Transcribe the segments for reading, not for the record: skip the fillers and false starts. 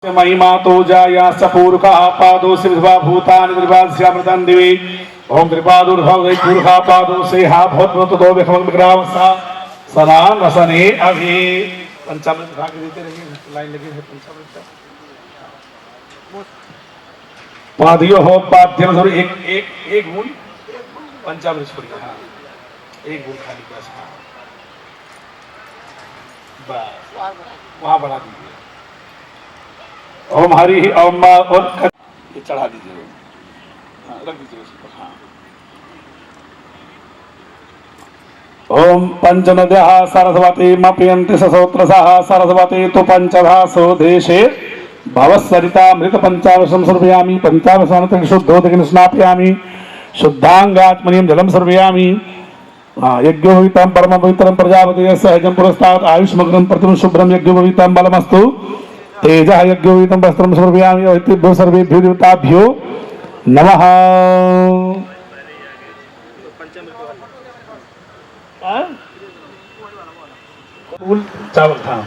महिमातो जायाश्च पूर्वका पादो शिवा भूतानि त्रिपादस्यामृतं दिवि ओम त्रिपादुर्भवै पूर्वका पादो से हा भवतो दो विखमं विग्रहसा सनान रसने अभि पंचामृत भाग देते रहिए लाइन लगी है पंचामृत पादियो हो पाद्यम सर एक एक एक बूंद पंचामृत छोड़िए हाँ एक बूंद खाली बस हाँ बस वहाँ बढ़ा दीजिए ओम हरि ओम मा और ये चढ़ा दीजिए हाँ रख दीजिए उसको हाँ ओम पंचनद्यः सरस्वती मपयन्ति ससोत्रसः सरस्वती तु पंचधा सो देशे भवसरितामृत पंचावशं सर्वयामि पंचावशानतं शुद्धोदकेन स्नापयामि शुद्धांगात्मनीं जलं सर्वयामि यज्ञोपवीतं परम पवित्रं प्रजापति सहजं पुरस्तात् आयुष्मग्नं प्रतिम शुभ्रं यज्ञोपवीतं बलमस्तु तेजः यज्ञोपवीतं वस्त्रं समर्पयामि अतिभ्यो सर्वेभ्यो देवताभ्यो नमः। फूल चावल था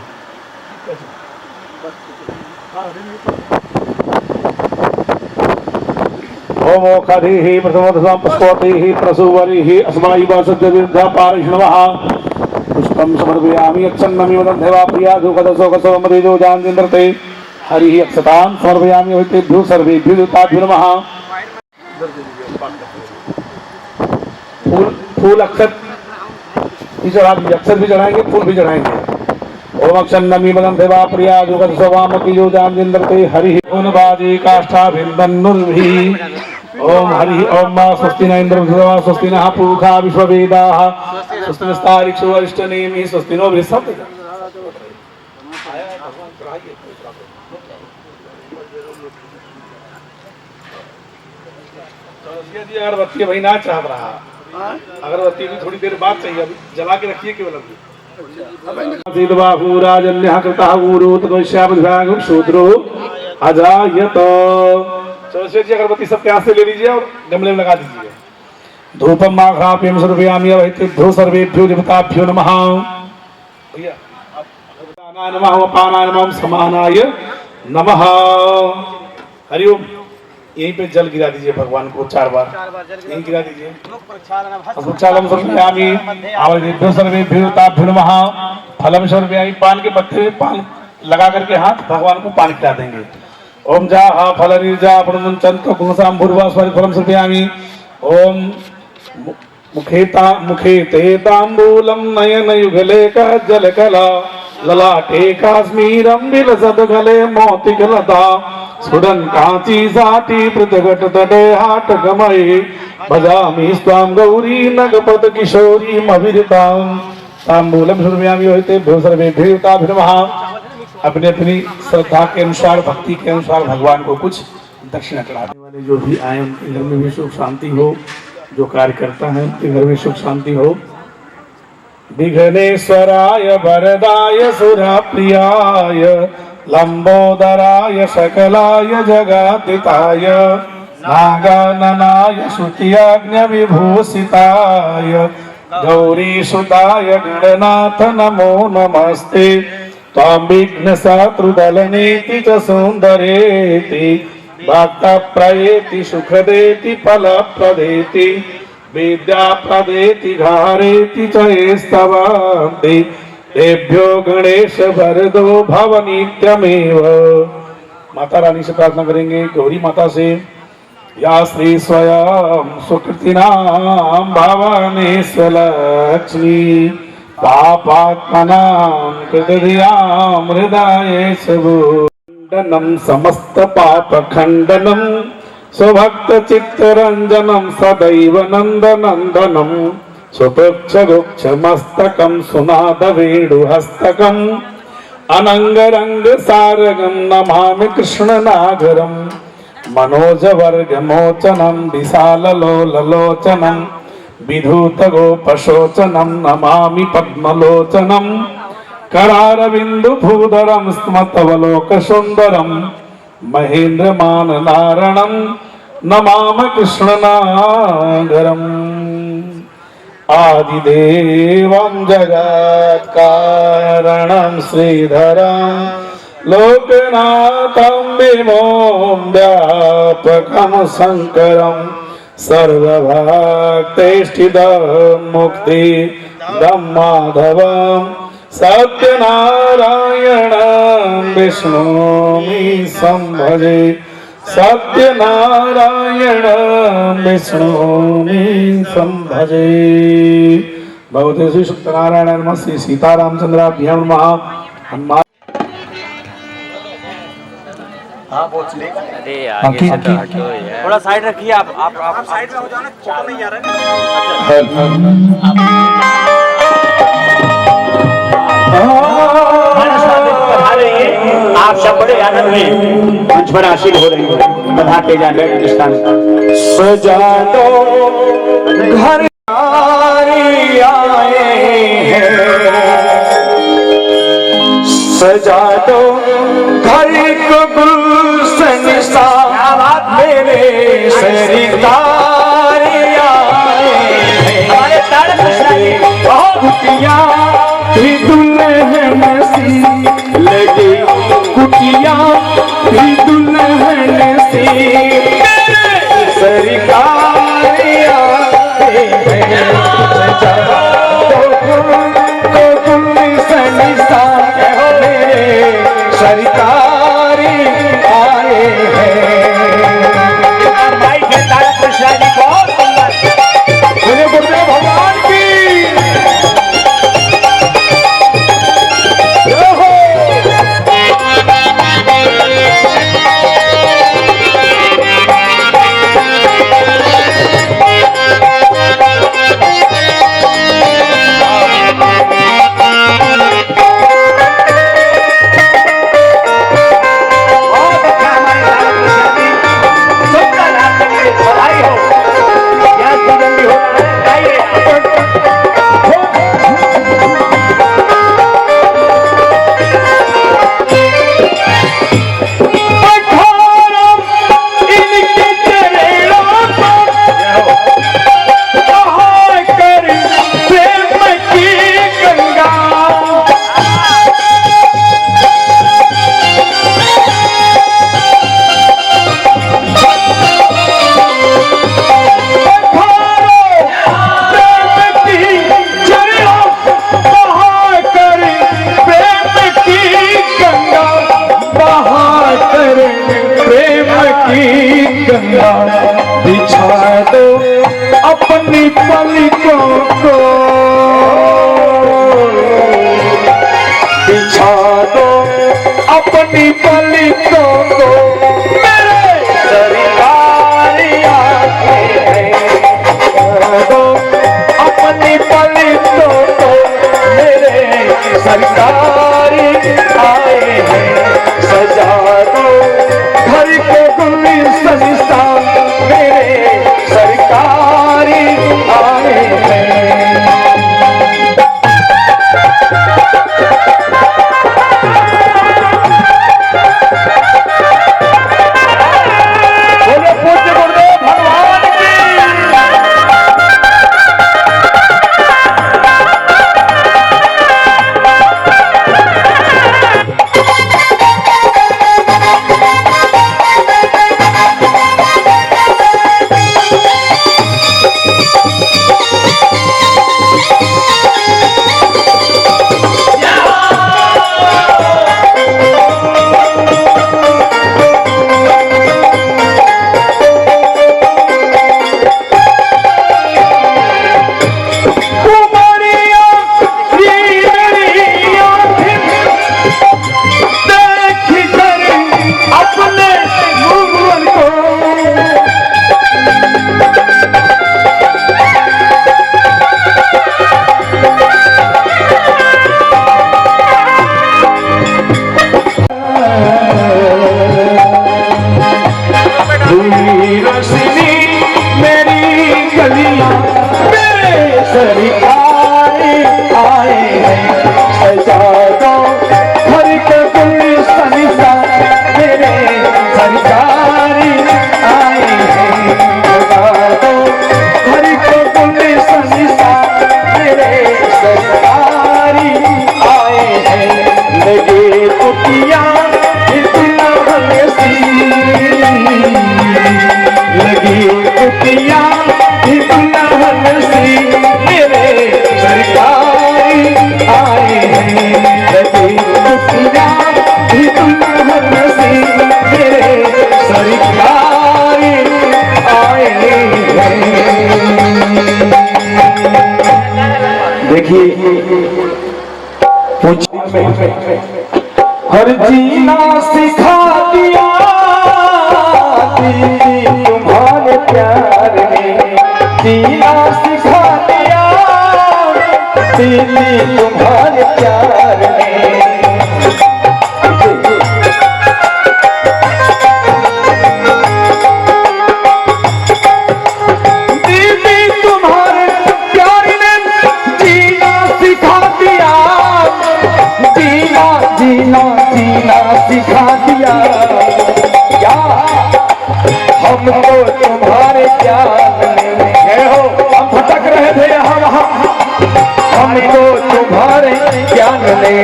ओम ओखधिः प्रथमोदसां पुष्पोतिः प्रसूवरिः अस्मायि वासद्यविद्या पारिष्णवः पुष्पं समर्पयामि अच्छन्नमि वदन्धवा प्रिया दुःखदशोकसो मदेजो जानन्द्रते हरिः अक्षतां समर्पयामि वैतेभ्यो सर्वेभ्यो देवताभ्यो नमः। फूल अक्षत भी चढ़ा दीजिए अक्षत भी चढ़ाएंगे फूल भी चढ़ाएंगे ओम अच्छन्नमि वदन्धवा प्रिया दुःखदशो मदेजो जानन्द्रते हरिः गुणबाजी काष्ठाभिन्दन्नुर्भिः ओम हरि ओम मा स्वस्ति न इंद्र स्वस्ति नः पूषा विश्ववेदाः स्वस्ति नस्तारिक्षो अरिष्टनेमिः स्वस्ति नो बृहस्पतिः। यदि अगरबत्ती भाई ना चाह रहा अगरबत्ती भी थोड़ी देर बाद चाहिए अभी जला के रखिए केवल अभी सीधबाहु राजन्यः कृतः गुरु तद्वैश्यामधिभागं शूद्रो अजायत। सरस्वती जी अगरबत्ती सबके हाथ से ले लीजिए और गमले में लगा दीजिए। धूपम माघ्राप्यम सर्वयामि अवैतेभ्यो सर्वेभ्यो देवताभ्यो नमः। भैया अनाय नमः अपानाय नमः समानाय नमः। हरि ओम यहीं पे जल गिरा दीजिए भगवान को 4 बार यहीं गिरा दीजिए। अमुचालम सर्वयामि अवैतेभ्यो सर्वेभ्यो देवताभ्यो नमः। फलम सर्वयामि पान के पत्ते में पान लगा करके हाथ भगवान को पान खिला देंगे। ओम जा हा फल निर्जा प्रणुंचंत कुंसाम भूर्वा स्वारि फलम सर्वयामि। ओम मुखे ते तांबूलम नयन युगले का जलकला ललाटे काश्मीरम विलसद गले मोतिकलता सुडन कांची साटी पृथगट तटे हाट गमये भजामि स्वाम गौरी नगपत किशोरी मविरताम। तांबूलम सर्वयामि वैतेभ्यो सर्वेभ्यो देवताभ्यो नमः। अपने अपनी श्रद्धा के अनुसार भक्ति के अनुसार भगवान को कुछ दक्षिणा चढ़ाने वाले जो भी आए उनके घर में भी सुख शांति हो जो कार्य करता है उनके घर में सुख शांति हो। विघ्नेश्वराय वरदाय सुरप्रियाय लंबोदराय सकलाय जगद्दिताय नागाननाय श्रुतियाज्ञ विभूषिताय गौरीसुताय गणनाथ नमो नमस्ते। त्वां विघ्नशत्रुदलनेति च सुन्दरेति भक्तप्रयेति सुखदेति फलप्रदेति विद्याप्रदेति घारेति च ये स्तवन्ति तेभ्यो गणेश वरदो भव नित्यमेव। माता रानी से प्रार्थना करेंगे गौरी माता से या श्री स्वयं सुकृतिनां भवानीश्वरलक्ष्मी पापात्मनां कृतधियां हृदये खण्डनं समस्त पाप खण्डनं स्वभक्त चित्तरञ्जनं सदैव नन्दनन्दनं सुपृच्छगुच्छमस्तकं सुनादवेणुहस्तकं अनङ्गरङ्गसारगं नमामि कृष्णनागरं मनोजवर्गमोचनं विशाललोललोचनं विधूत गोपशोचनं नमामि पद्मलोचनं करारविन्दुभूधरं स्मतवलोकसुन्दरं महेन्द्रमाननारणं नमामि कृष्णनागरम्। आदिदेवं जगत्कारणं श्रीधरं लोकनाथं विभुं व्यापकं शङ्करं सर्वभक्तैष्ठिदं मुक्तिदं माधवं सत्यनारायणं विष्णुं संभजे सत्यनारायणं विष्णुं संभजे। भगवते श्री सत्यनारायण नमः। श्री सीतारामचंद्राभ्यां नमः। हनुमान अरे आगे से तो हटो यार, थोड़ा साइड रखिए। आप साइड में हो जाओ ना, फोटो नहीं आ रहा है। आप सब बड़े आनंद में मंच पर आसीन हो रहे हैं, बधाते जा रहे हिंदुस्तान। सजा दो घर आए हैं, सजा दो घर को गुलशन सा मेरे सरकार आए कुटिया भी दुल्हन सी लगे, कुटिया भी दुल्हन सी सरकार आए सजा दो गुलशन सा मेरे सरकार आए हैं। भाई के तारा कृष्णा जी बहुत सुंदर बोले गुरुदेव भगवान की जय हो। बिछा दो अपनी पलकों को, बिछा दो अपनी पलकों को मेरे सरकार आए हैं, दो अपनी पलकों को मेरे सरकार आए हैं। सजा दो घर को गुलशन सा मेरे सरकार आए हैं। बोलो पूज्य गुरुदेव भगवान की। सरकार आए हैं। सजा दो घर के गुलशन सा मेरे सरकार आए हैं। सजा दो घर के गुलशन सा मेरे सरकार आए हैं। लगे कुटिया जीना सिखा दिया दीदी तुम्हारे प्यार ने, जीना सिखा दिया दीदी तुम्हारे प्यार ने। दीदी तुम्हारे प्यार ने जीना सिखा दिया, जीना जीना जीना सिखा दिया। क्या हमको तुम्हारे प्यार ने, हो हम भटक रहे थे यहाँ वहाँ, हमको तुम्हारे ज्ञान ने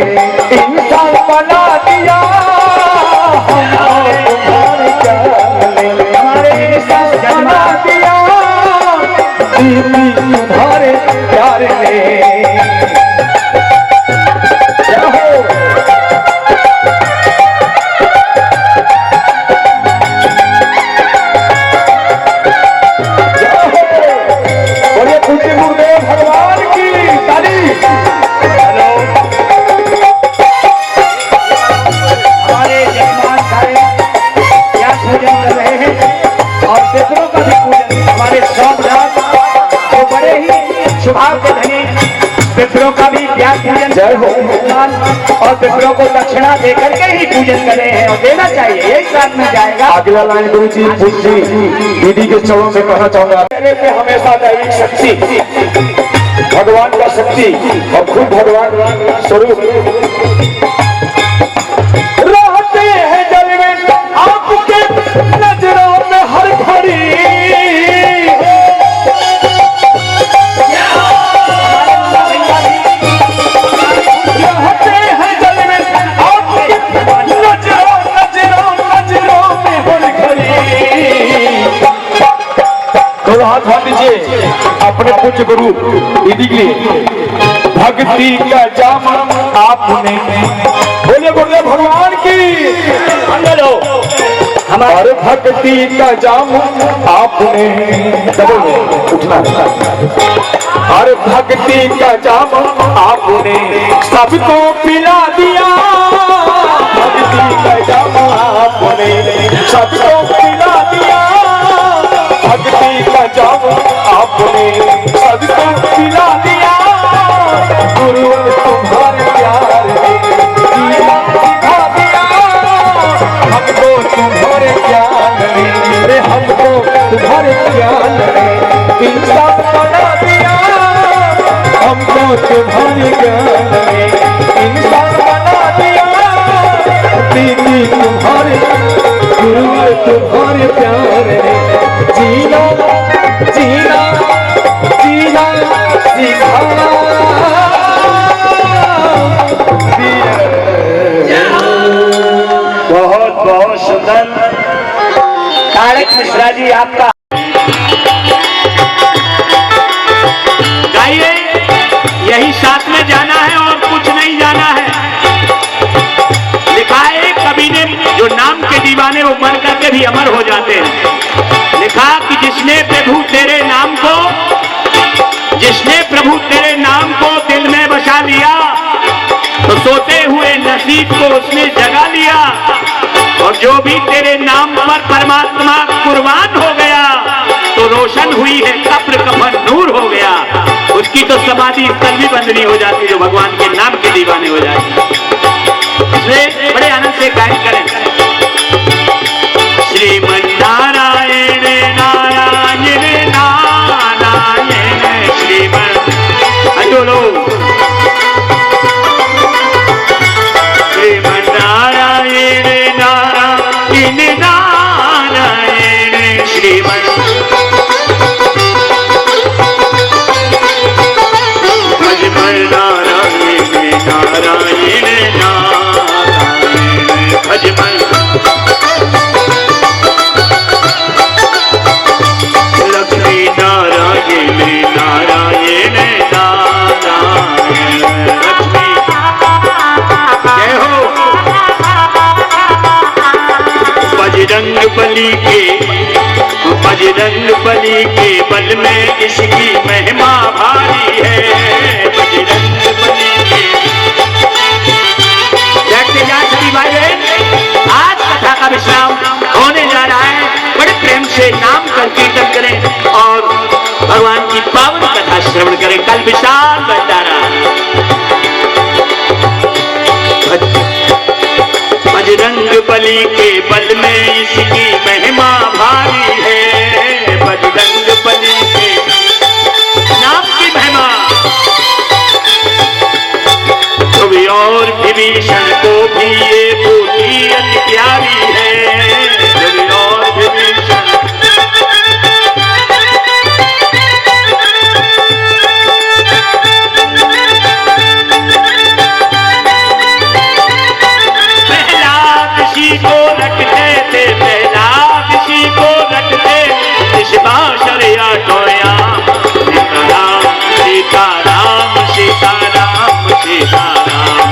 इंसान बना दिया। हमको तुम्हारे ज्ञान ने हमारे इंसान बना दिया, दीदी तुम्हारे प्यार ने। पितरों का भी प्यार पूजन जय हो, और पितरों को दक्षिणा देकर के ही पूजन करे हैं और देना चाहिए, यही साथ में जाएगा। अगला लाइन गुरु जी दीदी के चरणों में कहना चाहूंगा, हमेशा दैविक शक्ति, भगवान का शक्ति और खुद भगवान स्वरूप रहते हैं जल में आपके नजरों में हर घड़ी। हाथ हाथ दीजिए अपने पूज्य गुरु दीदी के लिए। भक्ति का जाम आपने, बोले गुरुदेव भगवान की मंगल हो। हमारे भक्ति का जाम आपने, उठना, अरे भक्ति का जाम आपने सबको पिला दिया। भक्ति का जाम आपने सबको पिला दिया, भक्ति का जाम आपने सबको पिला दिया। गुरु तुम्हारे प्यार ने जीना सिखा दिया, हमको तुम्हारे ज्ञान ने, अरे हमको तुम्हारे ज्ञान ने इंसान बना दिया। हमको तुम्हारे ज्ञान ने इंसान बना दिया, दीदी तुम्हारे गुरु तुम्हारे प्यार ने जीना जीना जीना सिखा दिया। बहुत बहुत सुंदर तारक मिश्रा जी आपका गाइए, यही साथ में जाना है और कुछ नहीं जाना है। लिखा है कवि ने, जो नाम के दीवाने वो बन करके भी अमर हो जाते हैं। लिखा कि जिसने प्रभु तेरे नाम को, जिसने प्रभु तेरे नाम को दिल में बसा लिया, तो सोते हुए नसीब को उसने जगा लिया। और जो भी तेरे नाम पर परमात्मा कुर्बान हो गया, तो रोशन हुई है कब्र कफन नूर हो गया। उसकी तो समाधि स्थल भी बंदनी हो जाती, जो भगवान के नाम के दीवाने हो जाते। इसलिए बड़े आनंद से गायन करें। श्रीमन नारायण नारायण नारायण श्रीमन अजोलो, श्रीमन नारायण नारायण नारायण श्रीमन भजमन नारायण नारायण नारायण भजमन बजरंग बली के बल में इसकी महिमा भारी है। बजरंग बली के भाई आज कथा का विश्राम होने जा रहा है। बड़े प्रेम से नाम कीर्तन करें और भगवान की पावन कथा श्रवण करें। कल विशाल भंडारा। बजरंग बली के बल में इसकी महिमा भारी है। बजरंग बली के नाम की महिमा कवि और विभीषण को भी ये बूटी अति प्यारी है। कवि और विभीषण को रटते थे, प्रहलाद जी को रटते इस बांसुरिया टोया। सीताराम सीताराम सीताराम सीताराम।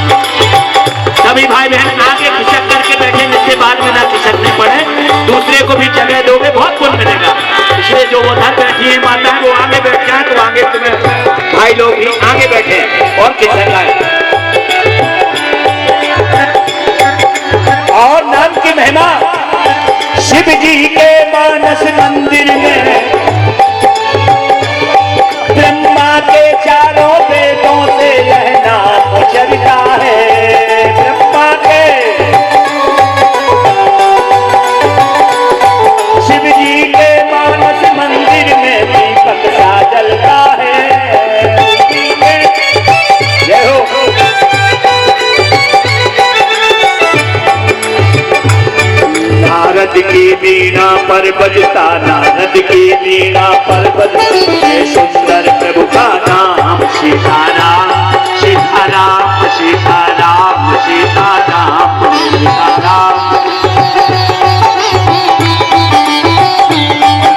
सभी भाई बहन आगे खिसक करके बैठे, जिससे बाद में ना खिसकने पड़े। दूसरे को भी जगह दोगे बहुत पुण्य मिलेगा। इसलिए जो वो उधर बैठी है माता वो आगे बैठ जाए तो आगे तुम्हें भाई लोग भी आगे बैठे और खिसक आए। और नाम की महिमा शिव जी के मानस मंदिर में ब्रह्मा के चारों वेदों से यह नाम चलता है। ब्रह्मा के शिव जी के मानस मंदिर में दीपक सा जलता है। जय हो। नारद की वीणा पर बजता, नारद की वीणा पर बजता सुंदर प्रभु का नाम। सीताराम सीताराम सीताराम सीताराम सीताराम।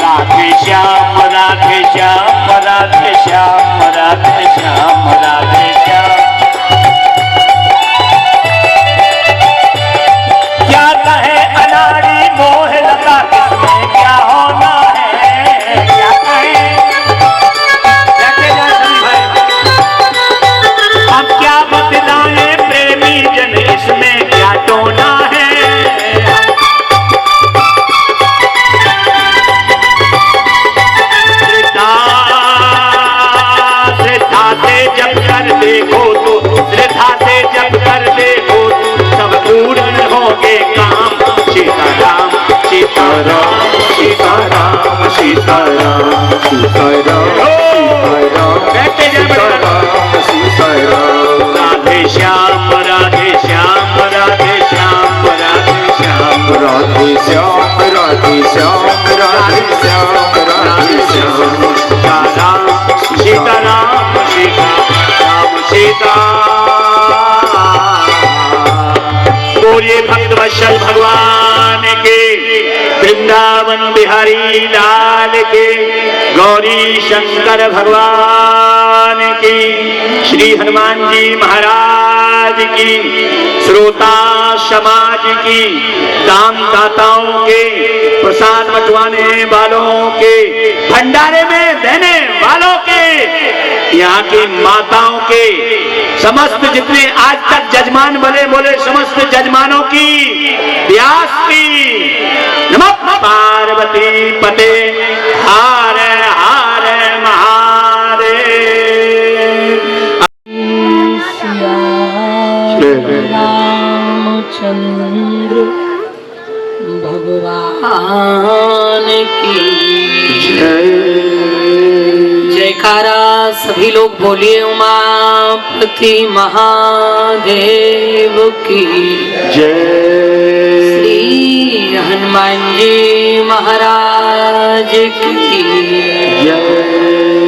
राधे श्याम राधे श्याम राधे श्याम राधे श्याम राधे श्याम। क्या कहे अनाड़ी मोह लगा किसमें क्या होना है। क्या कहे अब क्या बतलाए प्रेमी जन इसमें क्या टोना है। श्रद्धा से जब कर देखो तो, श्रद्धा से जब कर देखो सब पूर्ण होंगे काम। सीताराम सीताराम सीताराम सीताराम सीताराम सीताराम। राधे श्याम राधे श्याम राधे श्याम राधे श्याम राधे श्याम राधे श्याम राधे श्याम राधे श्याम। सीताराम सीताराम सीताराम सीताराम। बोलिए भक्त वत्सल भगवान के, वृंदावन बिहारी लाल के, गौरी शंकर भगवान की, श्री हनुमान जी महाराज की, श्रोता समाज की, दान दाताओं के, प्रसाद बंटवाने वालों के, भंडारे में देने वालों के, यहाँ की माताओं के, समस्त जितने आज तक जजमान बने बोले समस्त जजमानों की, व्यास की। नमः पार्वती पते हार हार महारे। रामचंद्र भगवान की जय। जयकारा सभी लोग बोलिए उमापति महादेव की जय। श्री हनुमान जी महाराज की जय।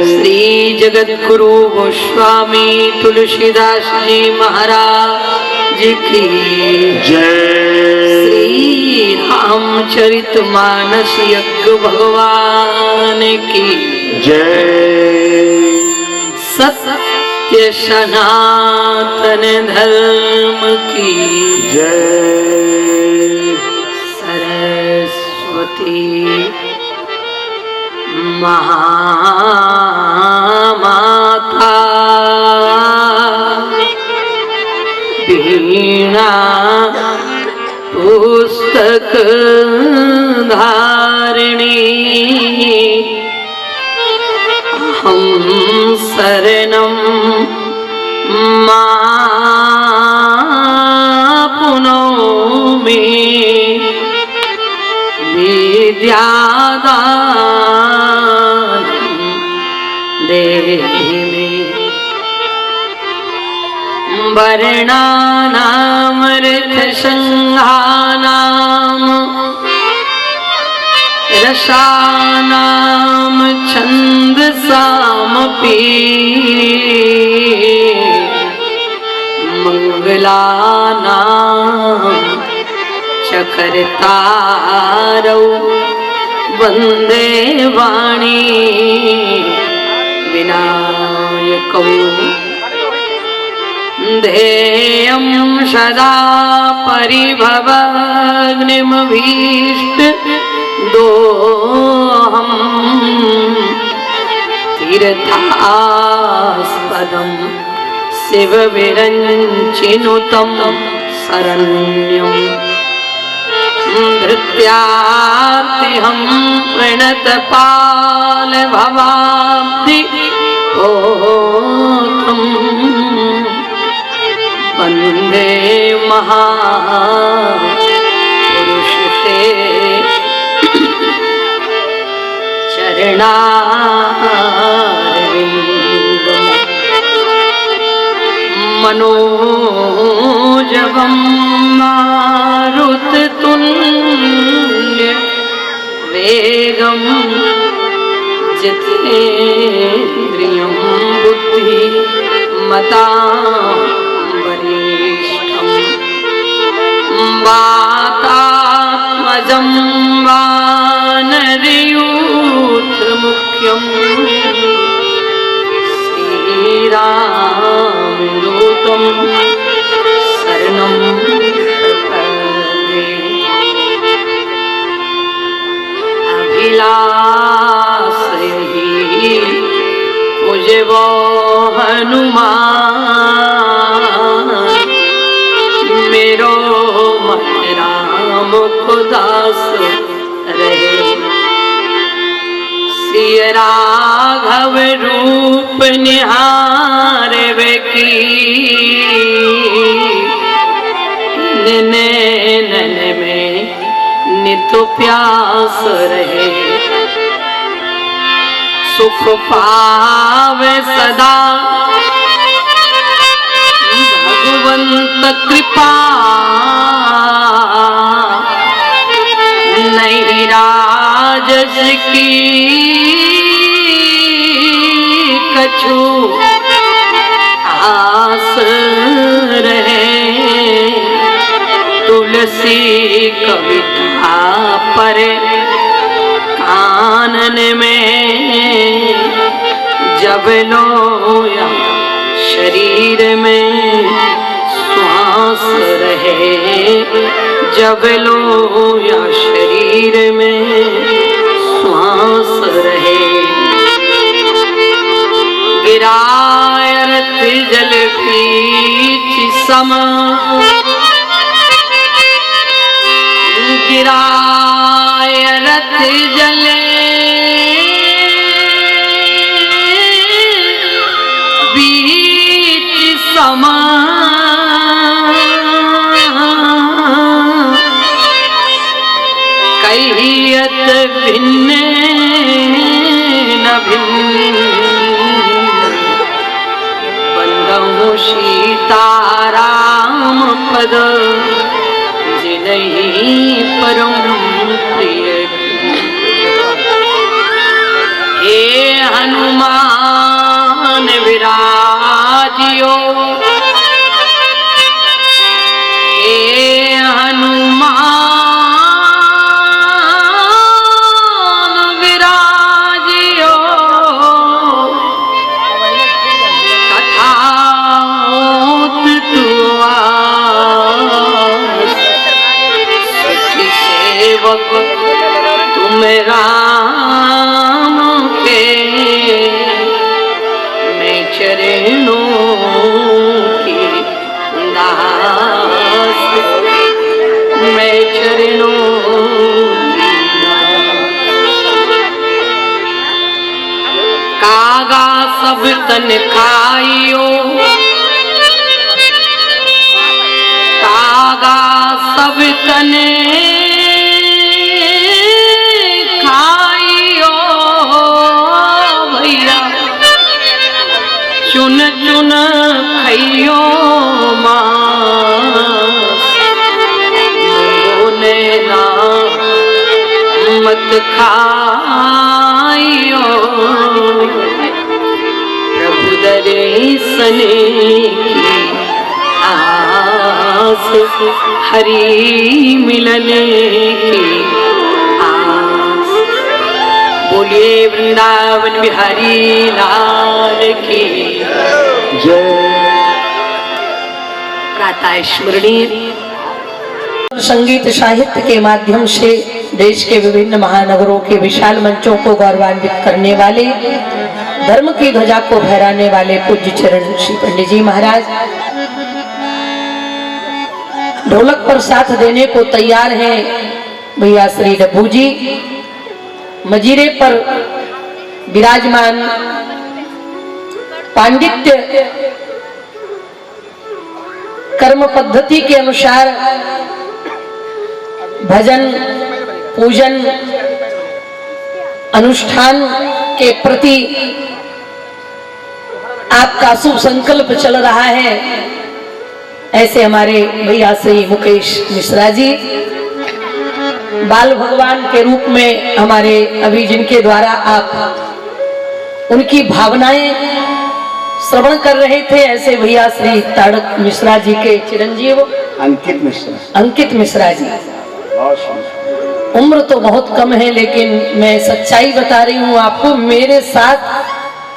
श्री जगत गुरु गोस्वामी तुलसीदास जी महाराज की जय। श्री रामचरितमानस यज्ञ भगवान की जय। सत्य सनातन धर्म की जय। सरस्वती महामाता वीणा मस्तक धारिणी हम शरणं मापुनोमि विद्यादानं देहि मे वर्णानामृतसंहानां रसानां छन्दसामपि मंगलानां चकर्तारौ वन्दे वाणी विनायकौ ध्येयं सदा परिभवग्निमभीष्ट दोहं तीर्थास्पदं शिवविरञ्चिनुतं शरण्यं धृत्यार्तिहं प्रणतपालभवाब्धि ओतं वन्दे महापुरुषे चरणारविन्दं मनोजवं मारुततुल्य वेगं जितेन्द्रियं बुद्धिमतां वरिष्ठं वातात्मजं वानरयूथमुख्यं श्रीरामदूतं शरणं प्रपद्ये अभिलाषहि पूजवो हनुमान मेरो मन राम को दास रहे सिय राघव रूप निहारवे की नैनन में नित प्यास रहे सुख पावे सदा भगवंत कृपा नहीं राजस की कछु आस रहे तुलसी कविता पर कानन में जब लोया शरीर में श्वास रहे जब लोया शरीर में श्वास रहे गिरायत जल पीछ सम गिरायत जल बीच समा कहियत भिन्न न भिन्न बंदहु सीताराम पद जिनहि परम प्रिय हे हनुमान विराजियो हे हनुमान विराजियो कथाओत तुआ सखी सेवक तुम राम के मैं चरणों की दास मैं चरणों सब तन खाइयो, कागा सब तन खाइयो भैया, चुन चुन खाइयो माने ना मत खाइयो, प्रभु दर्शने की आस, हरि मिलने की आस। बोलिए वृंदावन बिहारी लाल की जय। प्रातः स्मरणीय संगीत साहित्य के माध्यम से देश के विभिन्न महानगरों के विशाल मंचों को गौरवान्वित करने वाले, धर्म की ध्वजा को फहराने वाले पूज्य चरण श्री पंडित जी महाराज ढोलक पर साथ देने को तैयार हैं भैया श्री डब्बू जी। मजीरे पर विराजमान पांडित्य कर्म पद्धति के अनुसार भजन पूजन अनुष्ठान के प्रति आपका शुभ संकल्प चल रहा है। ऐसे हमारे भैया श्री मुकेश मिश्रा जी बाल भगवान के रूप में हमारे अभी जिनके द्वारा आप उनकी भावनाएं श्रवण कर रहे थे, ऐसे भैया श्री ताड़क मिश्रा जी के चिरंजीव अंकित मिश्रा जी। उम्र तो बहुत कम है लेकिन मैं सच्चाई बता रही हूँ आपको, मेरे साथ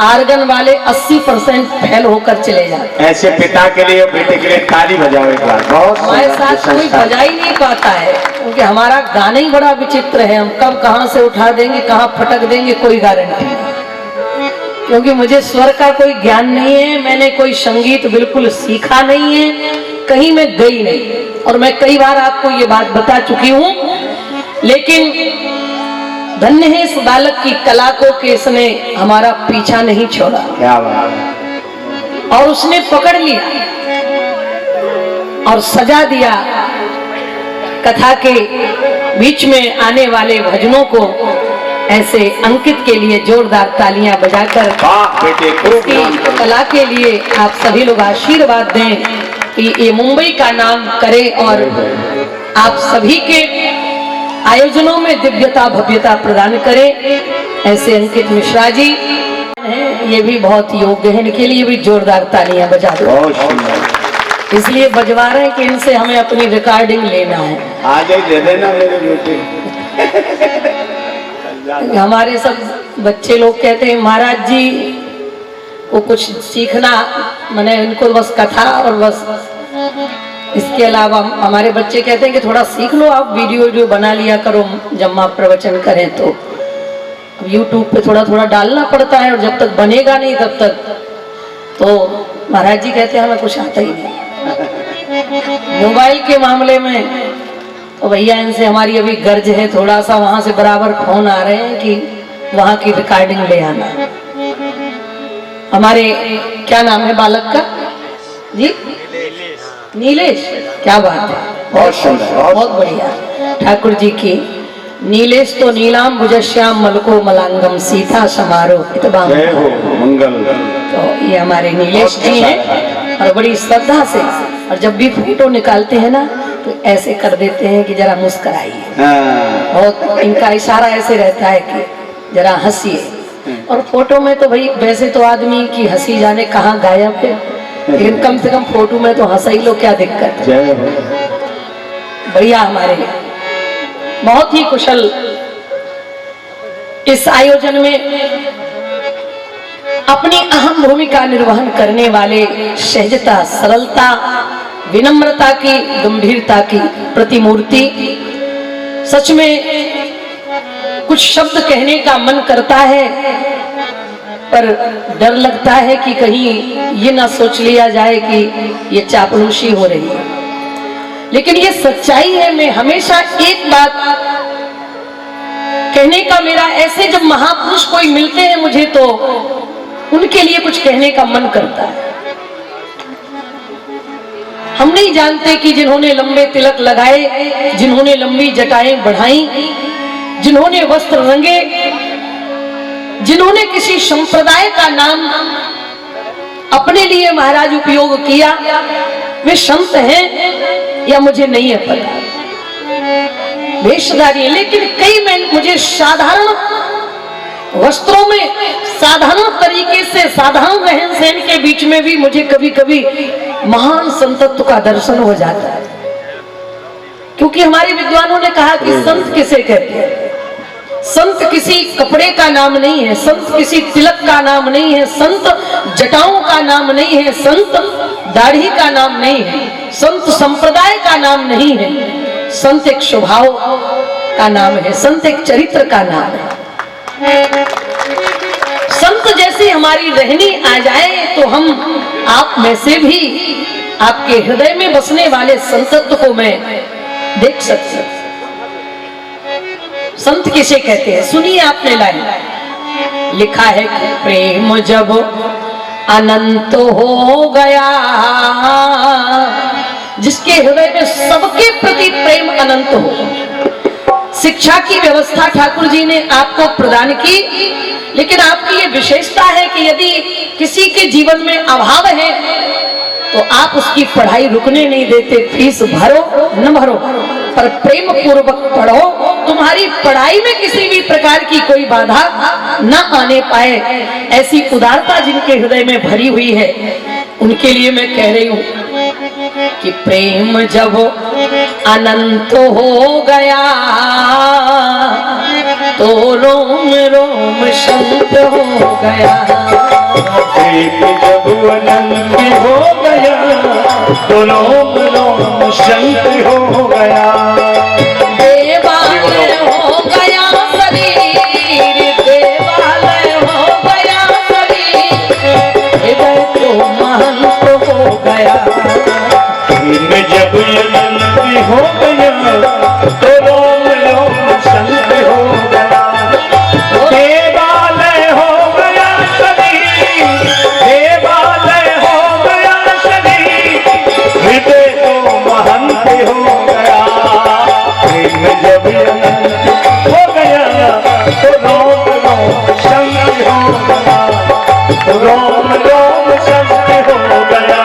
आर्गन वाले 80% फेल होकर चले जाते। ऐसे पिता के लिए बेटे के लिए ताली बजाओ एक बार। बहुत हमारे साथ कोई बजा ही नहीं पाता है क्योंकि हमारा गाना ही बड़ा विचित्र है। हम कब कहाँ से उठा देंगे, कहाँ फटक देंगे, कोई गारंटी नहीं। क्योंकि मुझे स्वर का कोई ज्ञान नहीं है, मैंने कोई संगीत बिल्कुल सीखा नहीं है, कहीं मैं गई नहीं। और मैं कई बार आपको ये बात बता चुकी हूँ, लेकिन धन्य है इस बालक की कला को कि इसने हमारा पीछा नहीं छोड़ा। क्या बात। और उसने पकड़ लिया और सजा दिया। कथा के बीच में आने वाले भजनों को ऐसे अंकित के लिए जोरदार तालियां बजाकर उसकी कला के लिए आप सभी लोग आशीर्वाद दें कि ये मुंबई का नाम करे और आप सभी के आयोजनों में दिव्यता भव्यता प्रदान करें। ऐसे अंकित मिश्रा जी हैं, ये भी बहुत योग्य है, इनके लिए भी जोरदार तालियां बजा दो। इसलिए बजवा रहे हैं कि इनसे हमें अपनी रिकॉर्डिंग लेना है। आज ही दे देना मेरे बेटे। हमारे सब बच्चे लोग कहते हैं महाराज जी को कुछ सीखना, मैंने इनको बस कथा और बस इसके अलावा हमारे बच्चे कहते हैं कि थोड़ा सीख लो आप, वीडियो जो बना लिया करो जब माँ प्रवचन करें तो। YouTube पे थोड़ा थोड़ा डालना पड़ता है और जब तक बनेगा नहीं तब तक तो महाराज जी कहते हैं हमें कुछ आता ही नहीं। मोबाइल के मामले में तो भैया इनसे हमारी अभी गर्ज है थोड़ा सा, वहां से बराबर फोन आ रहे हैं कि वहां की रिकॉर्डिंग ले आना। हमारे क्या नाम है बालक का जी? नीलेश। क्या बात है, बहुत बढ़िया। ठाकुर जी की नीलेश तो नीलाम भुजश्याम मलको मलांगम सीता समारोह मंगल। तो ये हमारे नीलेश जी हैं और बड़ी श्रद्धा से, और जब भी फोटो निकालते हैं ना तो ऐसे कर देते हैं कि जरा मुस्कुराइए। बहुत इनका इशारा ऐसे रहता है कि जरा हंसिए। और फोटो में तो भाई वैसे तो आदमी की हंसी जाने कहाँ गायब है, लेकिन कम से कम फोटो में तो हंसा ही लो, क्या दिक्कत है। बढ़िया। हमारे बहुत ही कुशल इस आयोजन में अपनी अहम भूमिका निर्वहन करने वाले सहजता, सरलता, विनम्रता की, गंभीरता की प्रतिमूर्ति। सच में कुछ शब्द कहने का मन करता है पर डर लगता है कि कहीं ये ना सोच लिया जाए कि ये चापलूसी हो रही है, लेकिन ये सच्चाई है। मैं हमेशा एक बात कहने का मेरा, ऐसे जब महापुरुष कोई मिलते हैं मुझे तो उनके लिए कुछ कहने का मन करता है। हम नहीं जानते कि जिन्होंने लंबे तिलक लगाए, जिन्होंने लंबी जटाएं बढ़ाई, जिन्होंने वस्त्र रंगे, जिन्होंने किसी संप्रदाय का नाम अपने लिए महाराज उपयोग किया, वे संत हैं या मुझे नहीं है पता, वेशधारी है। लेकिन कई में मुझे साधारण वस्त्रों में, साधारण तरीके से, साधारण रहन सहन के बीच में भी मुझे कभी कभी महान संतत्व का दर्शन हो जाता है। क्योंकि हमारे विद्वानों ने कहा कि संत किसे कहते हैं? संत किसी कपड़े का नाम नहीं है, संत किसी तिलक का नाम नहीं है, संत जटाओं का नाम नहीं है, संत दाढ़ी का नाम नहीं है, संत संप्रदाय का नाम नहीं है, संत एक स्वभाव का नाम है, संत एक चरित्र का नाम है। संत जैसी हमारी रहनी आ जाए तो हम आप में से भी आपके हृदय में बसने वाले संतत्व को मैं देख सकती हूं। संत किसे कहते हैं? सुनिए आपने लाइन, लिखा है कि प्रेम जब अनंत हो गया, जिसके हृदय में सबके प्रति प्रेम अनंत हो। शिक्षा की व्यवस्था ठाकुर जी ने आपको प्रदान की, लेकिन आपकी ये विशेषता है कि यदि किसी के जीवन में अभाव है तो आप उसकी पढ़ाई रुकने नहीं देते। फीस भरो न भरो, पर प्रेम पूर्वक पढ़ो, तुम्हारी पढ़ाई में किसी भी प्रकार की कोई बाधा न आने पाए। ऐसी उदारता जिनके हृदय में भरी हुई है, उनके लिए मैं कह रही हूं कि प्रेम जब अनंत हो गया तो रोम रोम शांत हो गया। प्रेम जब अनंत हो गया तो रोम रोम शांत हो गया। देवालय हो गया शरीर, देवालय हो गया शरीर, हृदय तो महंत हो गया। प्रेम जब अनंत हो गया तो रोम रोम शांत हो गया। देवालय हो गया शरीर, देवालय हो गया शरीर, हृदय तो महंत हो गया। प्रेम जब अनंत हो गया तो रोम रोम शांत हो गया, रोम रोम शांत हो गया,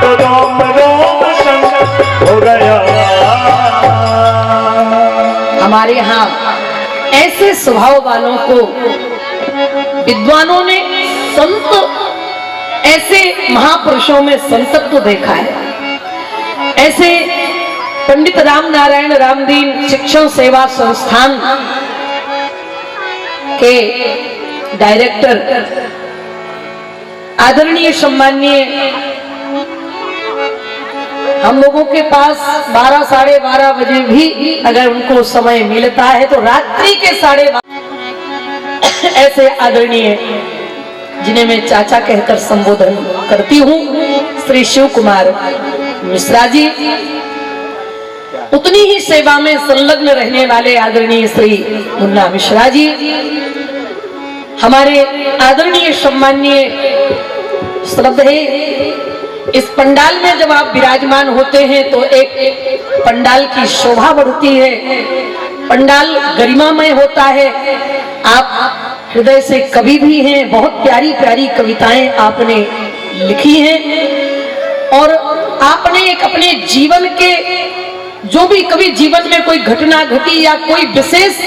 तो रोम रोम शांत हो गया। हमारे यहाँ ऐसे स्वभाव वालों को विद्वानों ने संत, ऐसे महापुरुषों में संतत्व देखा है। ऐसे पंडित राम नारायण रामदीन शिक्षण सेवा संस्थान के डायरेक्टर आदरणीय सम्माननीय, हम लोगों के पास 12 साढ़े 12 बजे भी अगर उनको समय मिलता है तो रात्रि के 12:30 ऐसे आदरणीय, जिन्हें मैं चाचा कहकर संबोधन करती हूँ, श्री शिव कुमार मिश्रा जी, उतनी ही सेवा में संलग्न रहने वाले आदरणीय श्री मुन्ना मिश्रा जी, हमारे आदरणीय सम्माननीय श्रद्धेय, इस पंडाल में जब आप विराजमान होते हैं तो एक पंडाल की शोभा बढ़ती है, पंडाल गरिमामय होता है। आप हृदय से कवि भी हैं, बहुत प्यारी प्यारी कविताएं आपने लिखी हैं, और आपने एक अपने जीवन के, जो भी कभी जीवन में कोई घटना घटी या कोई विशेष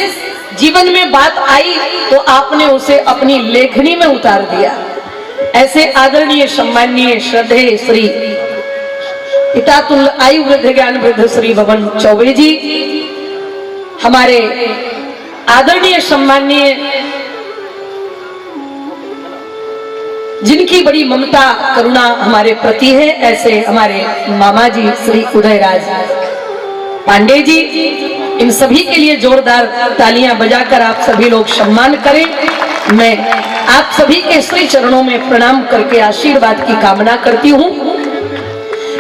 जीवन में बात आई तो आपने उसे अपनी लेखनी में उतार दिया। ऐसे आदरणीय सम्माननीय श्रद्धेय श्री पितातुल्य आयु वृद्ध ज्ञान वृद्ध श्री भवन चौबे जी, हमारे आदरणीय सम्माननीय, जिनकी बड़ी ममता करुणा हमारे प्रति है, ऐसे हमारे मामा जी श्री उदयराज पांडे जी, इन सभी के लिए जोरदार तालियां बजाकर आप सभी लोग सम्मान करें। मैं आप सभी के श्री चरणों में प्रणाम करके आशीर्वाद की कामना करती हूँ।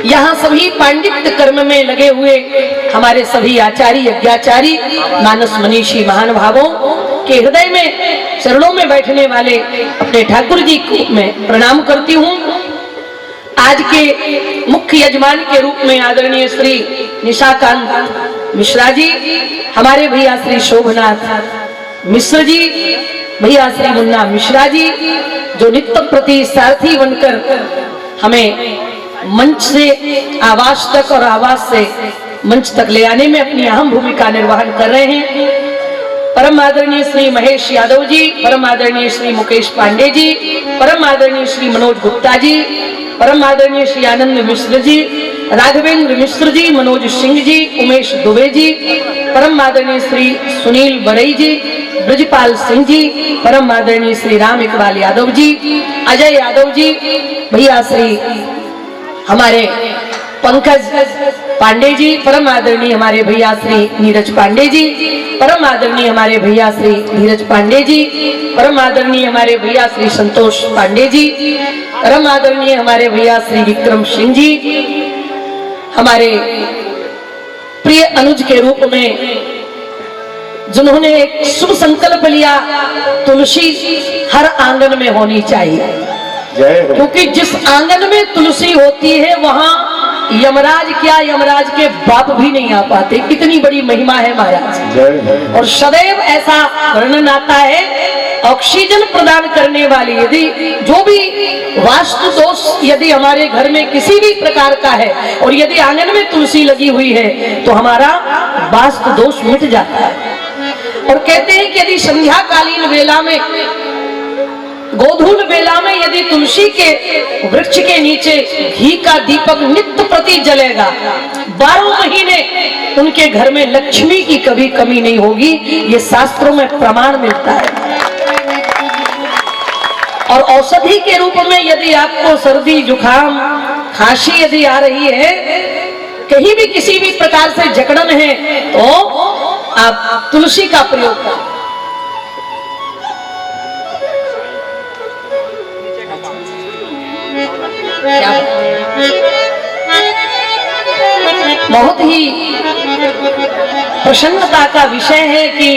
यहाँ सभी पांडित्य कर्म में लगे हुए हमारे सभी आचार्य यज्ञाचारी, मानस मनीषी महानुभावों, के हृदय में चरणों में बैठने वाले अपने ठाकुर जी को मैं प्रणाम करती हूँ। आज के मुख्य यजमान के रूप में आदरणीय श्री निशाकांत मिश्रा जी, हमारे भैया श्री शोभनाथ मिश्र जी, भैया श्री मुन्ना मिश्रा जी, जो नित्य प्रति सारथी बनकर हमें मंच से आवाज तक और आवाज से मंच तक ले आने में अपनी अहम भूमिका निर्वहन कर रहे हैं। परम आदरणीय श्री महेश यादव जी, परम आदरणीय श्री मुकेश पांडे जी, परम आदरणीय श्री मनोज गुप्ता जी, परम आदरणीय श्री आनंद मिश्र जी, राघवेंद्र मिश्र जी, मनोज सिंह जी, उमेश दुबे जी, परम आदरणीय श्री सुनील बड़ई जी, ब्रजपाल सिंह जी, परम आदरणीय श्री राम इकबाल यादव जी, अजय यादव जी, भैया श्री हमारे पंकज पांडे जी, परम आदरणीय हमारे भैया श्री नीरज पांडे जी, परम आदरणीय हमारे भैया श्री धीरज पांडे जी, परम आदरणीय हमारे भैया श्री संतोष पांडे जी, परम आदरणीय हमारे भैया श्री विक्रम सिंह जी, हमारे प्रिय अनुज के रूप में जिन्होंने एक शुभ संकल्प लिया, तुलसी हर आंगन में होनी चाहिए, क्योंकि जिस आंगन में तुलसी होती है वहां यमराज क्या, यमराज के बाप भी नहीं आ पाते। कितनी बड़ी महिमा है महाराज। और सदैव ऐसा वर्णन आता है, ऑक्सीजन प्रदान करने वाली, यदि जो भी वास्तु दोष यदि हमारे घर में किसी भी प्रकार का है और यदि आंगन में तुलसी लगी हुई है तो हमारा वास्तु दोष मिट जाता है। और कहते हैं कि यदि संध्याकालीन वेला में, गोधूल वेला में यदि तुलसी के वृक्ष के नीचे घी का दीपक नित्य प्रति जलेगा, 12 महीने उनके घर में लक्ष्मी की कभी कमी नहीं होगी। ये शास्त्रों में प्रमाण मिलता है। और औषधि के रूप में यदि आपको सर्दी जुकाम खांसी यदि आ रही है, कहीं भी किसी भी प्रकार से जकड़न है, तो आप तुलसी का प्रयोग करें। बहुत ही प्रसन्नता का विषय है कि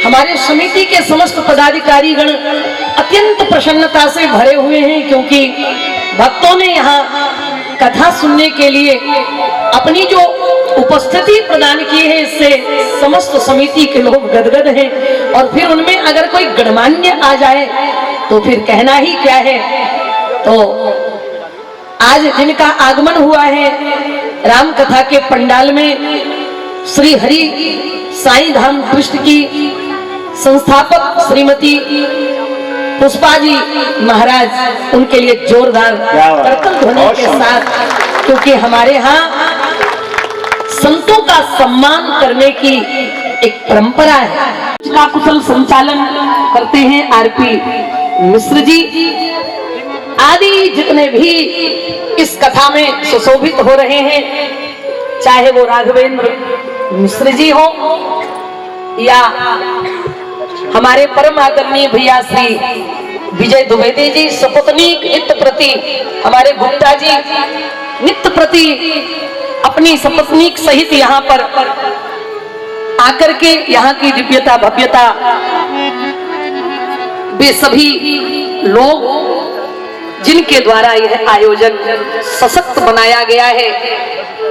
हमारे समिति के समस्त पदाधिकारी गण अत्यंत प्रसन्नता से भरे हुए हैं, क्योंकि भक्तों ने यहाँ कथा सुनने के लिए अपनी जो उपस्थिति प्रदान की है, इससे समस्त समिति के लोग गदगद हैं। और फिर उनमें अगर कोई गणमान्य आ जाए तो फिर कहना ही क्या है। तो आज जिनका आगमन हुआ है राम कथा के पंडाल में, श्री हरि साईं धाम ट्रस्ट की संस्थापक श्रीमती पुष्पा जी महाराज, उनके लिए जोरदार करतल ध्वनि के साथ, क्योंकि हमारे यहाँ संतों का सम्मान करने की एक परंपरा है। का कुशल संचालन करते हैं आरपी मिश्र जी आदि जितने भी इस कथा में सुशोभित हो रहे हैं, चाहे वो राघवेंद्र मिश्र जी हो या हमारे परम आदरणीय भैया श्री विजय द्विवेदी जी, सपत्नीक नित्य प्रति हमारे गुप्ता जी नित्य प्रति अपनी सपत्नीक सहित यहाँ पर आकर के यहाँ की दिव्यता भव्यता, वे सभी लोग जिनके द्वारा यह आयोजन सशक्त बनाया गया है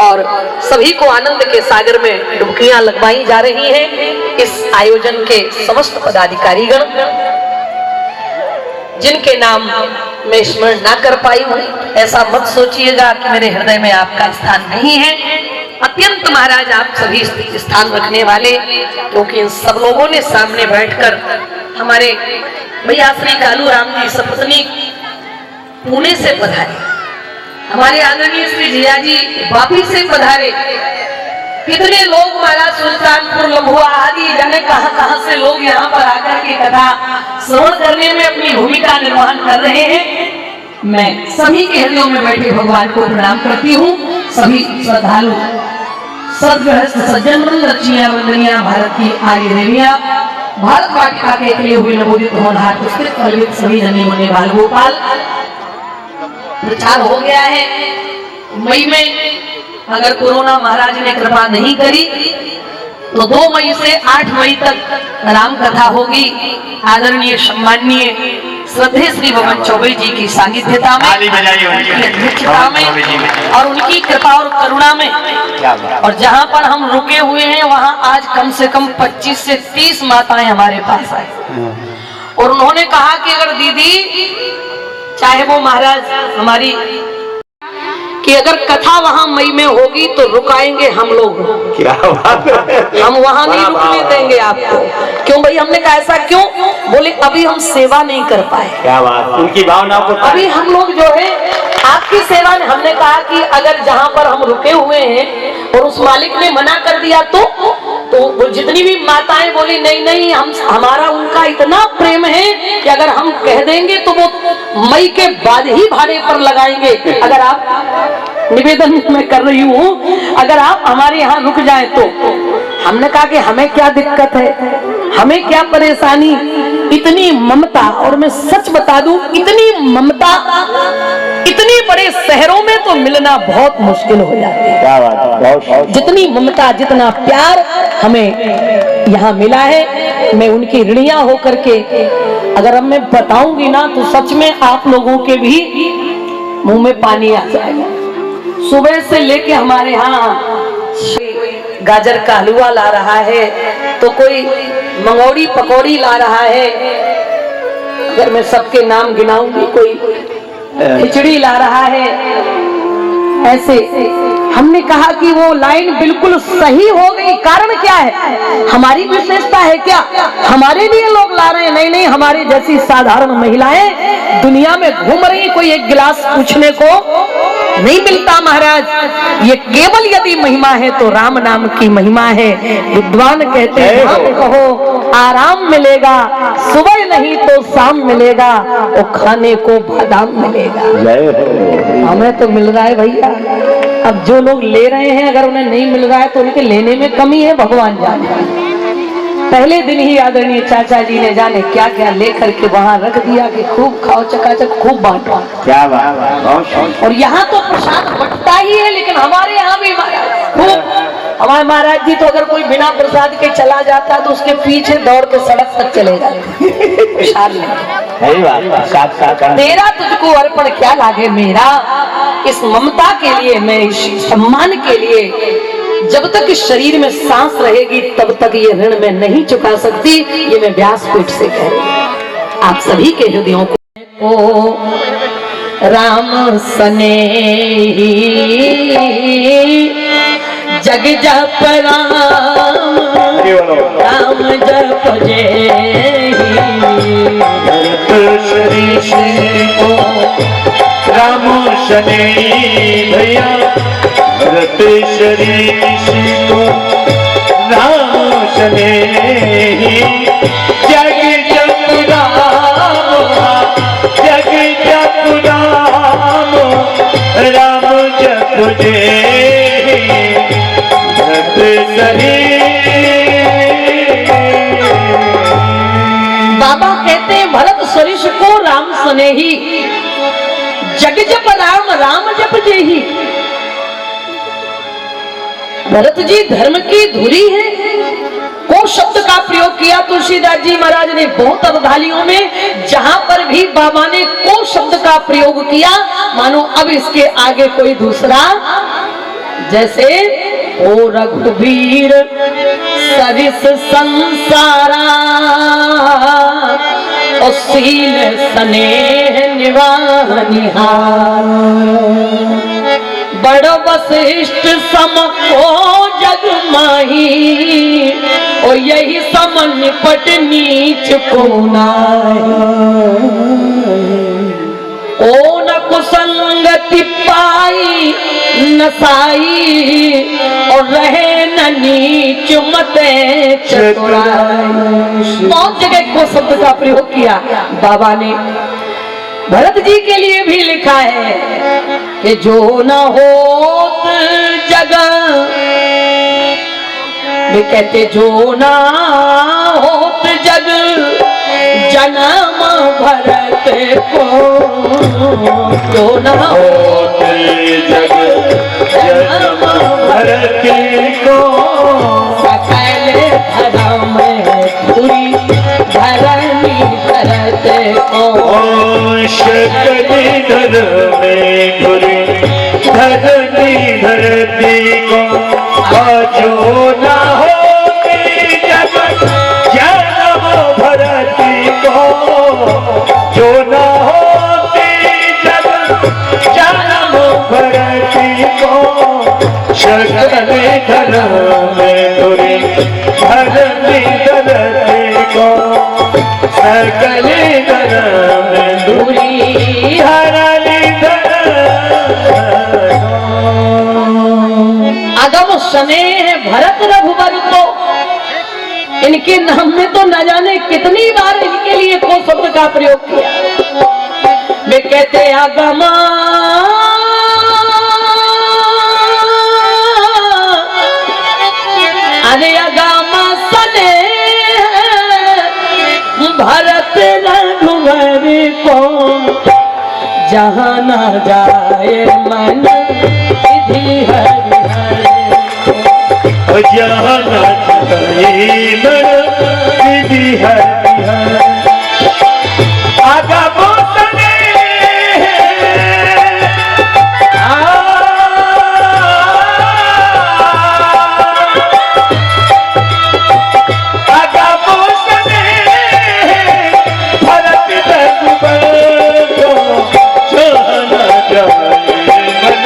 और सभी को आनंद के सागर में डुबकियां लगवाई जा रही हैं। इस आयोजन के समस्त पदाधिकारीगण जिनके नाम मैं स्मरण ना कर पाई हूँ, ऐसा मत सोचिएगा कि मेरे हृदय में आपका स्थान नहीं है। अत्यंत महाराज आप सभी स्थान रखने वाले, क्योंकि इन सब लोगों ने सामने बैठकर हमारे भैया श्री कालू राम जी सपत्नी पुणे से पधारे, हमारे आदरणीय श्री जिया जी वापी से पधारे, कितने लोग महाराज सुल्तानपुर लम्बुआ आदि जाने कहां से लोग यहाँ पर आकर के कथा श्रवण करने में अपनी भूमिका निर्वहन कर रहे हैं। मैं सभी के हृदयों में बैठे भगवान को प्रणाम करती हूँ। सभी श्रद्धालु सदगृहस्थ सज्जन वृंद, रचिया वंदनिया, भारत की आर्य देविया, भारत वाटिका के लिए हुए नवोदित होनहार पुस्तक कलयुग सभी जन्मे मुने बाल गोपाल, प्रचार हो गया है। मई में अगर कोरोना महाराज ने कृपा नहीं करी तो 2 मई से 8 मई तक राम कथा होगी। आदरणीय सम्माननीय श्रद्धे श्री भवन चौबे जी की सानिध्यता में, उनकी अध्यक्षता में और उनकी कृपा और करुणा में, और जहाँ पर हम रुके हुए हैं वहाँ आज कम से कम 25 से 30 माताएं हमारे पास आई। और उन्होंने कहा कि अगर दीदी, चाहे वो महाराज हमारी, कि अगर कथा वहां मई में होगी तो रुकाएंगे हम लोग। क्या बात है? हम वहां नहीं रुकने देंगे आपको। क्यों भाई? हमने कहा ऐसा क्यों? बोले अभी हम सेवा नहीं कर पाए। क्या बात? उनकी भावना को अभी हम लोग जो है आपकी सेवा में, हमने कहा कि अगर जहाँ पर हम रुके हुए हैं और उस मालिक ने मना कर दिया तो वो जितनी भी माताएं बोली नहीं नहीं, हमारा उनका इतना प्रेम है कि अगर हम कह देंगे तो वो मई के बाद ही भाड़े पर लगाएंगे। अगर आप, निवेदन मैं कर रही हूँ, अगर आप हमारे यहाँ रुक जाए तो। हमने कहा कि हमें क्या दिक्कत है, हमें क्या परेशानी, इतनी ममता। और मैं सच बता दूं, इतनी ममता इतने बड़े शहरों में तो मिलना बहुत मुश्किल हो जाती है। क्या बात है? जितनी ममता, जितना प्यार हमें यहाँ मिला है, मैं उनकी ऋणिया होकर के अगर अब मैं बताऊंगी ना तो सच में आप लोगों के भी मुंह में पानी आ जाएगा। सुबह से लेके हमारे यहाँ गाजर का हलवा ला रहा है, तो कोई मंगौड़ी पकौड़ी ला रहा है, अगर मैं सबके नाम गिनाऊंगी, कोई खिचड़ी ला रहा है। ऐसे हमने कहा कि वो लाइन बिल्कुल सही हो गई। कारण क्या है? हमारी विशेषता है क्या? हमारे लिए लोग ला रहे हैं? नहीं नहीं, हमारी जैसी साधारण महिलाएं दुनिया में घूम रही, कोई एक गिलास पूछने को नहीं मिलता महाराज। ये केवल यदि महिमा है तो राम नाम की महिमा है। विद्वान कहते हैं हम कहो आराम मिलेगा, सुबह नहीं तो शाम मिलेगा, वो खाने को बादाम मिलेगा। हमें तो मिल रहा है भैया। अब जो लोग ले रहे हैं अगर उन्हें नहीं मिल रहा है तो उनके लेने में कमी है, भगवान जाने। पहले दिन ही आदरणीय चाचा जी ने जाने क्या क्या लेकर के वहां रख दिया कि खूब खाओ, चकाचक खूब बांटो। क्या बात? और यहाँ तो प्रसाद बंटता ही है, लेकिन हमारे यहाँ भी खूब। हमारे महाराज जी तो अगर कोई बिना प्रसाद के चला जाता है तो उसके पीछे दौड़ के सड़क तक चले जाते प्रसाद लेके। तेरा तुझको अर्पण क्या लागे मेरा। इस ममता के लिए, मैं इस सम्मान के लिए, जब तक इस शरीर में सांस रहेगी तब तक ये ऋण मैं नहीं चुका सकती। ये मैं व्यासपीठ से कह रही हूँ आप सभी के हृदयों को। ओ राम स्नेही जग जप राम, राम जप जेहि राम स्नेही भैया भरत शरीष को राम स्नेही जग जप राम, जग जप राम, राम जप जेहि भरत शरीष। बाबा कहते हैं भरत शरीष को राम स्नेही, जग जप राम, राम जप जेहि। भरत जी धर्म की धुरी है। को शब्द का प्रयोग किया तुलसीदास जी महाराज ने बहुत अवधालियों में। जहां पर भी बाबा ने को शब्द का प्रयोग किया, मानो अब इसके आगे कोई दूसरा, जैसे ओ रघुवीर सरिस संसारा, और सील स्नेह निवानिहार, बड़ वशिष्ठ सम को जग माही, और यही सम निपट नीच को नाहि। ओ न कुसंगति पाई नसाई, और रहे न नीच मते चतुराई। बहुत जगह को शब्द का प्रयोग किया बाबा ने। भरत जी के लिए भी लिखा है कि जो न होत जग, वे कहते जो न होत जग जन्म भरत को, जो न होत जग जन्म भरत को, सकल को जो न होती जगत जन्म भरती को जो न होती जगत जन्म भरती को सकल धर्म में तुरी धरती धरती को सकल धर्म में तुरी हरली अगम स्नेह भरत रघुवर को, इनके नाम में तो न जाने कितनी बार इनके लिए को शब्द का प्रयोग किया। वे कहते आगमा अरे आगमा स्नेह भरत रघुवर को, जहाँ न जाए मन विधि हरि जहाँ न जाए मन विधि हरि आगम स्नेह आगम स्नेह भरत रघुवर को, जहाँ न जाए मन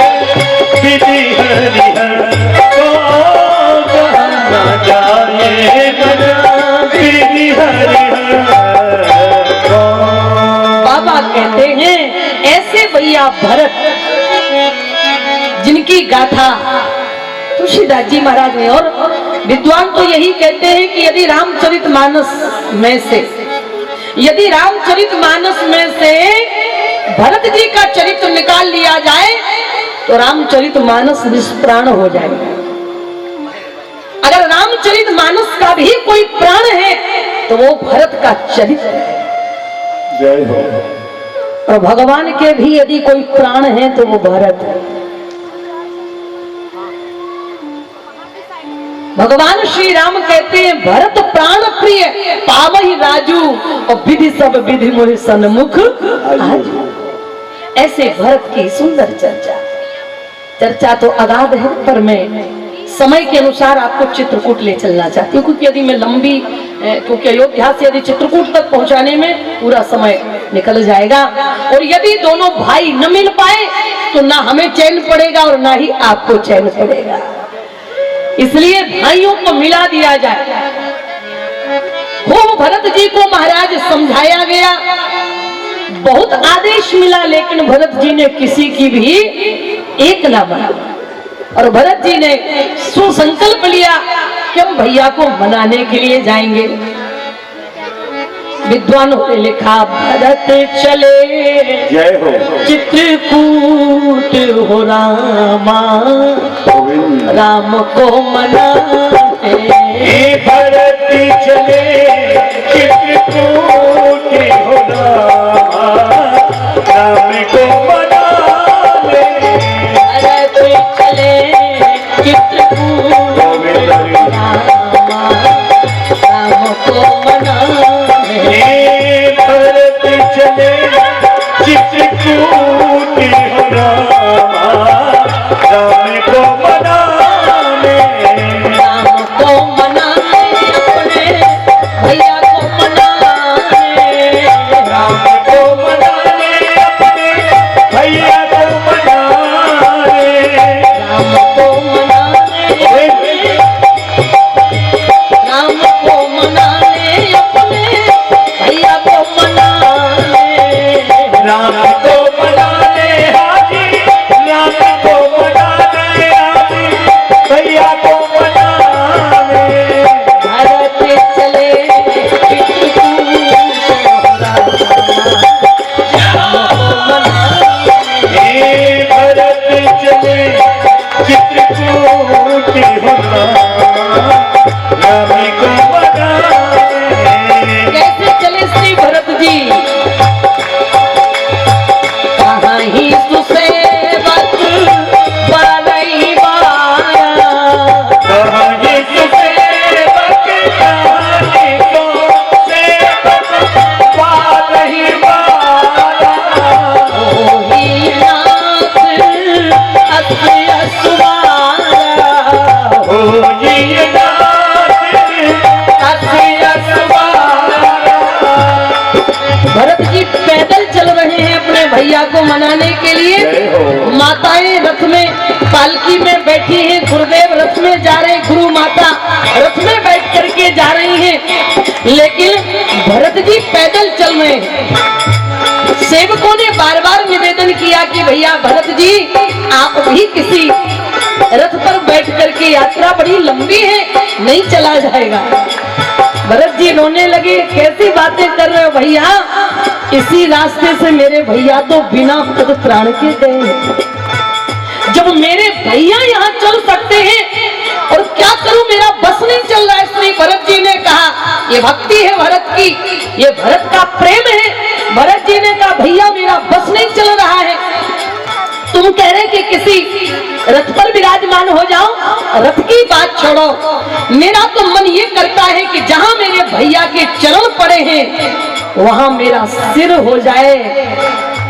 विधि हरि को, जहाँ न जाए मन विधि हरि को। बाबा कहते हैं ऐसे भैया भरत जिनकी गाथा तुलसीदास जी महाराज ने, और विद्वान तो यही कहते हैं कि यदि रामचरितमानस में से भरत जी का चरित्र निकाल लिया जाए तो रामचरितमानस निष्प्राण हो जाएगा। अगर रामचरितमानस का भी कोई प्राण है तो वो भरत का चरित्र है। जय हो। और भगवान के भी यदि कोई प्राण है तो वो भरत है। भगवान श्री राम कहते हैं भरत प्राण प्रिय पावहि राजू, और विधि सब विधि मोहि सन्मुख आजू। ऐसे भरत की सुंदर चर्चा तो अगाध है, पर मैं समय के अनुसार आपको चित्रकूट ले चलना चाहती हूँ, क्योंकि यदि मैं क्योंकि अयोध्या से यदि चित्रकूट तक पहुंचाने में पूरा समय निकल जाएगा, और यदि दोनों भाई न मिल पाए तो ना हमें चैन पड़ेगा और ना ही आपको चैन पड़ेगा। इसलिए भाइयों को मिला दिया जाए। खूब भरत जी को महाराज समझाया गया, बहुत आदेश मिला, लेकिन भरत जी ने किसी की भी एक ना माना। और भरत जी ने सुसंकल्प लिया कि हम भैया को मनाने के लिए जाएंगे। विद्वानों ने लिखा भरत चले जय हो चित्रकूट हो रामा, राम को मनाते। भरत चले चित्रकूट हो रामा, राम को मनाने। भरत चले चित्रकूट रामा, राम को मनाने। भरत चले चित्रकूट हो रामा, राम को मनाने। राम को मनाने अपने भैया को मनाने। राम को मनाने अपने भैया को मनाने। राम को मनाने, राम को मनाने अपने भैया को मनाने के लिए माताएं रथ में पालकी में बैठी हैं, गुरुदेव रथ में जा रहे हैं, गुरु माता रथ में बैठ करके जा रही हैं, लेकिन भरत जी पैदल चल रहे हैं। सेवकों ने बार बार निवेदन किया कि भैया भरत जी आप भी किसी रथ पर बैठ करके, यात्रा बड़ी लंबी है, नहीं चला जाएगा। भरत जी रोने लगे, कैसी बातें कर रहे हो भैया, इसी रास्ते से मेरे भैया तो बिना खुद प्राण के गए, जब मेरे भैया यहाँ चल सकते हैं और क्या करूं, मेरा बस नहीं चल रहा है। श्री भरत जी ने कहा, ये भक्ति है भरत की, ये भरत का प्रेम है। भरत जी ने कहा भैया मेरा बस नहीं चल रहा है, तुम कह रहे कि किसी रथ पर विराजमान हो जाओ, रथ की बात छोड़ो, मेरा तो मन ये करता है कि जहां मेरे भैया के चरण पड़े हैं वहां मेरा सिर हो जाए,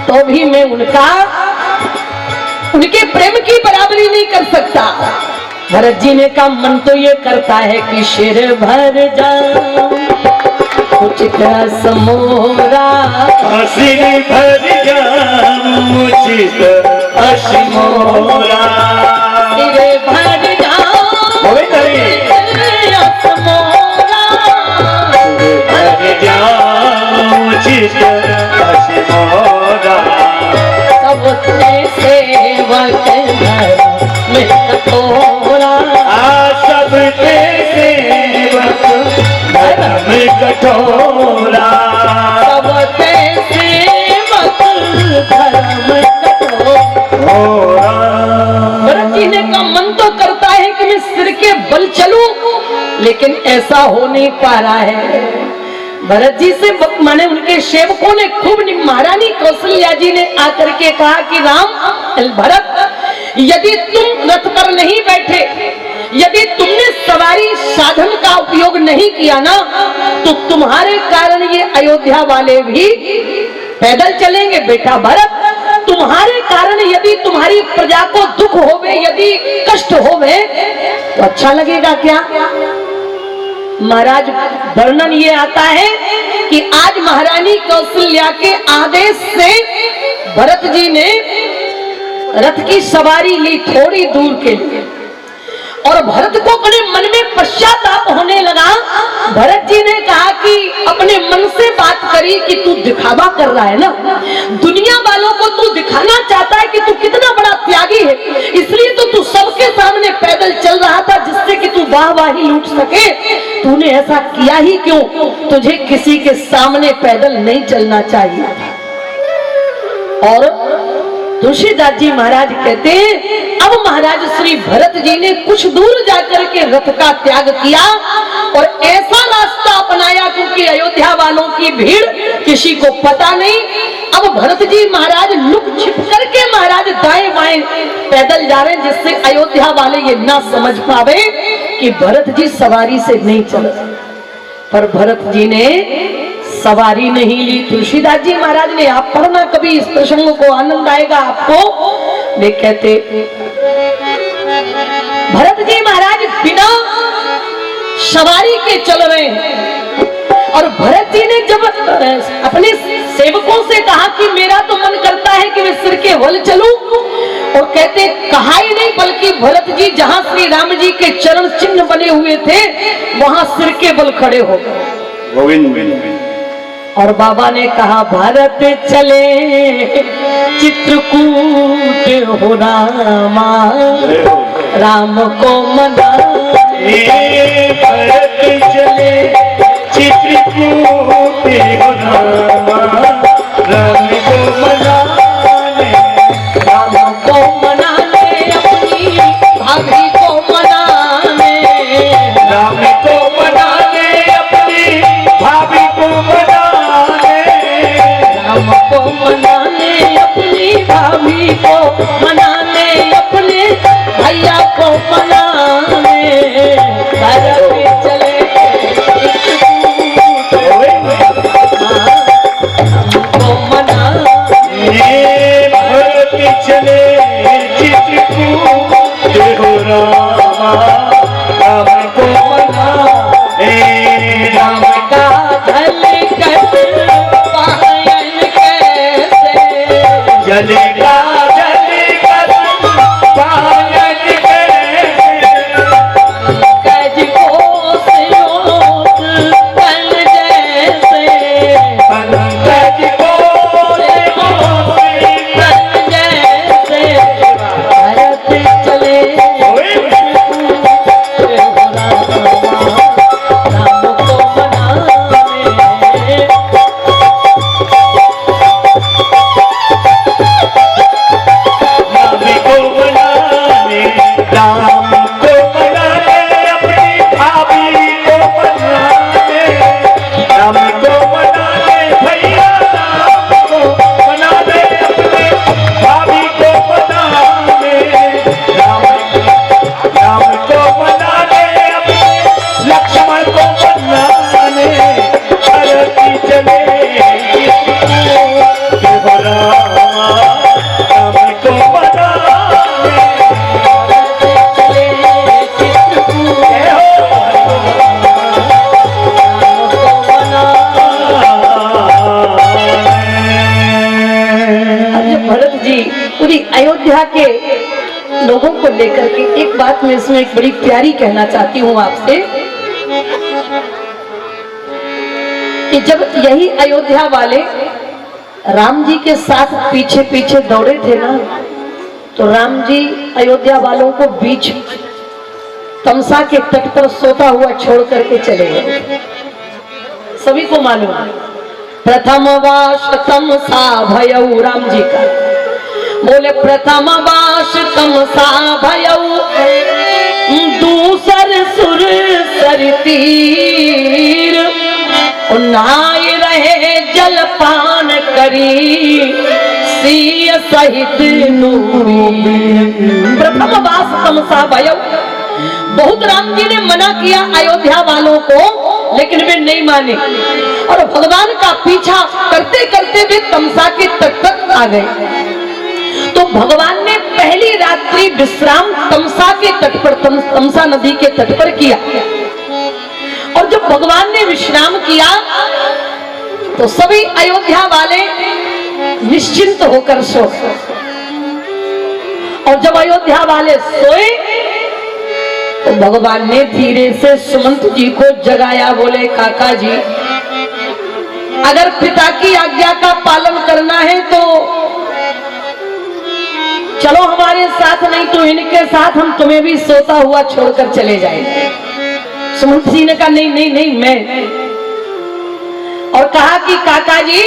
तो भी मैं उनके प्रेम की बराबरी नहीं कर सकता। भरत जी ने कहा मन तो ये करता है कि सिर भर जाऊं उचित समोरा, सिर भर जाऊं उचित समोरा, सिर भर जाऊं समोरा, भर जाऊं उचित समोरा, सबसे सेवक में कठोरा, सबसे सेवक धर्म कठोरा, सबसे सेवक धर्म कठोरा। भरत जी ने कहा मन तो करता है कि मैं सिर के बल चलूं, लेकिन ऐसा हो नहीं पा रहा है। भरत जी से माने उनके सेवकों ने खूब, महारानी कौशल्या जी ने आकर के कहा कि राम भरत, यदि तुम रथ पर नहीं बैठे, यदि तुमने सवारी साधन का उपयोग नहीं किया ना, तो तुम्हारे कारण ये अयोध्या वाले भी पैदल चलेंगे। बेटा भरत, तुम्हारे कारण यदि तुम्हारी प्रजा को दुख होवे, यदि कष्ट होवे, तो अच्छा लगेगा क्या? महाराज वर्णन ये आता है कि आज महारानी कौशल्या के आदेश से भरत जी ने रथ की सवारी ली थोड़ी दूर के लिए, और भरत को अपने मन में पश्चाताप होने लगा। भरत जी ने कहा कि अपने मन से बात करी कि तू दिखावा कर रहा है ना, दुनिया वालों को तू दिखाना चाहता है कि तू कितना बड़ा त्यागी है, इसलिए तो तू सबके सामने पैदल चल रहा था जिससे कि तू वाहवाही लूट सके। तूने ऐसा किया ही क्यों? तुझे किसी के सामने पैदल नहीं चलना चाहिए। और तुलसीदास जी महाराज कहते हैं, अब महाराज श्री भरत जी ने कुछ दूर जाकर के रथ का त्याग किया और ऐसा रास्ता अपनाया क्योंकि अयोध्या वालों की भीड़ किसी को पता नहीं। अब भरत जी महाराज लुक छिप करके महाराज दाएं बाएं पैदल जा रहे हैं, जिससे अयोध्या वाले ये ना समझ पावे कि भरत जी सवारी से नहीं चल। पर भरत जी ने सवारी नहीं ली। तुलसीदास जी महाराज ने, आप पढ़ना कभी इस प्रसंग को, आनंद आएगा आपको। वे कहते भरत जी महाराज बिना सवारी के चल रहे हैं, और भरत जी ने जब अपने सेवकों से कहा कि मेरा तो मन करता है कि मैं सिर के बल चलूं, और कहते कहा ही नहीं, बल्कि भरत जी जहां श्री राम जी के चरण चिन्ह बने हुए थे वहां सिर के बल खड़े हो गए। और बाबा ने कहा भारत चले चित्रकूट हो रामा, राम को मना, भारत चले चित्रकूट हो रामा, राम को मनाने, राम को मनाने, अपनी भाभी को मनाने, राम को मनाने, अपनी भाभी को मनाने, राम को मनाने, अपनी भाभी को मनाने, अपने भैया को मनाने, भारत चले अभी अयोध्या के लोगों को लेकर के एक बात मैं इसमें एक बड़ी प्यारी कहना चाहती हूँ आपसे कि जब यही अयोध्या वाले राम जी के साथ पीछे पीछे दौड़े थे ना, तो राम जी अयोध्या वालों को बीच तमसा के तट पर सोता हुआ छोड़ करके चले गए। सभी को मालूम है प्रथम वास तमसा भयऊ, राम जी का बोले प्रथम वास तमसा भयऊ, दूसर सुर सर तीर, नहाए रहे जलपान करी सिय सहित नूरी। प्रथम वास तमसा भयऊ, बहुत राम जी ने मना किया अयोध्या वालों को, लेकिन वे नहीं माने और भगवान का पीछा करते करते वे तमसा के तट तक आ गए। तो भगवान ने पहली रात्रि विश्राम तमसा के तट पर, तमसा नदी के तट पर किया। और जब भगवान ने विश्राम किया तो सभी अयोध्या वाले निश्चिंत होकर सो। और जब अयोध्या वाले सोए तो भगवान ने धीरे से सुमंत जी को जगाया। बोले काका जी, अगर पिता की आज्ञा का पालन करना है तो चलो हमारे साथ, नहीं तो इनके साथ हम तुम्हें भी सोता हुआ छोड़कर चले जाएंगे। सुमंत जी ने कहा नहीं नहीं नहीं मैं, और कहा कि काका जी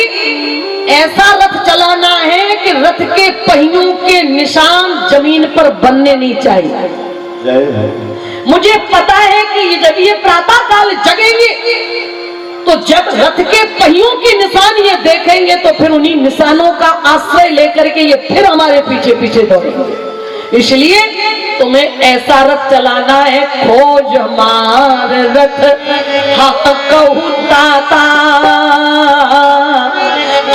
ऐसा रथ चलाना है कि रथ के पहियों के निशान जमीन पर बनने नहीं चाहिए। मुझे पता है कि जब ये प्रातः काल जगेंगे तो जब रथ के पहियों के निशान ये देखेंगे तो फिर उन्हीं निशानों का आश्रय लेकर के ये फिर हमारे पीछे पीछे दौड़ेंगे। इसलिए तुम्हें ऐसा रथ चलाना है, खोज मार रथ हाँ कहू ताता,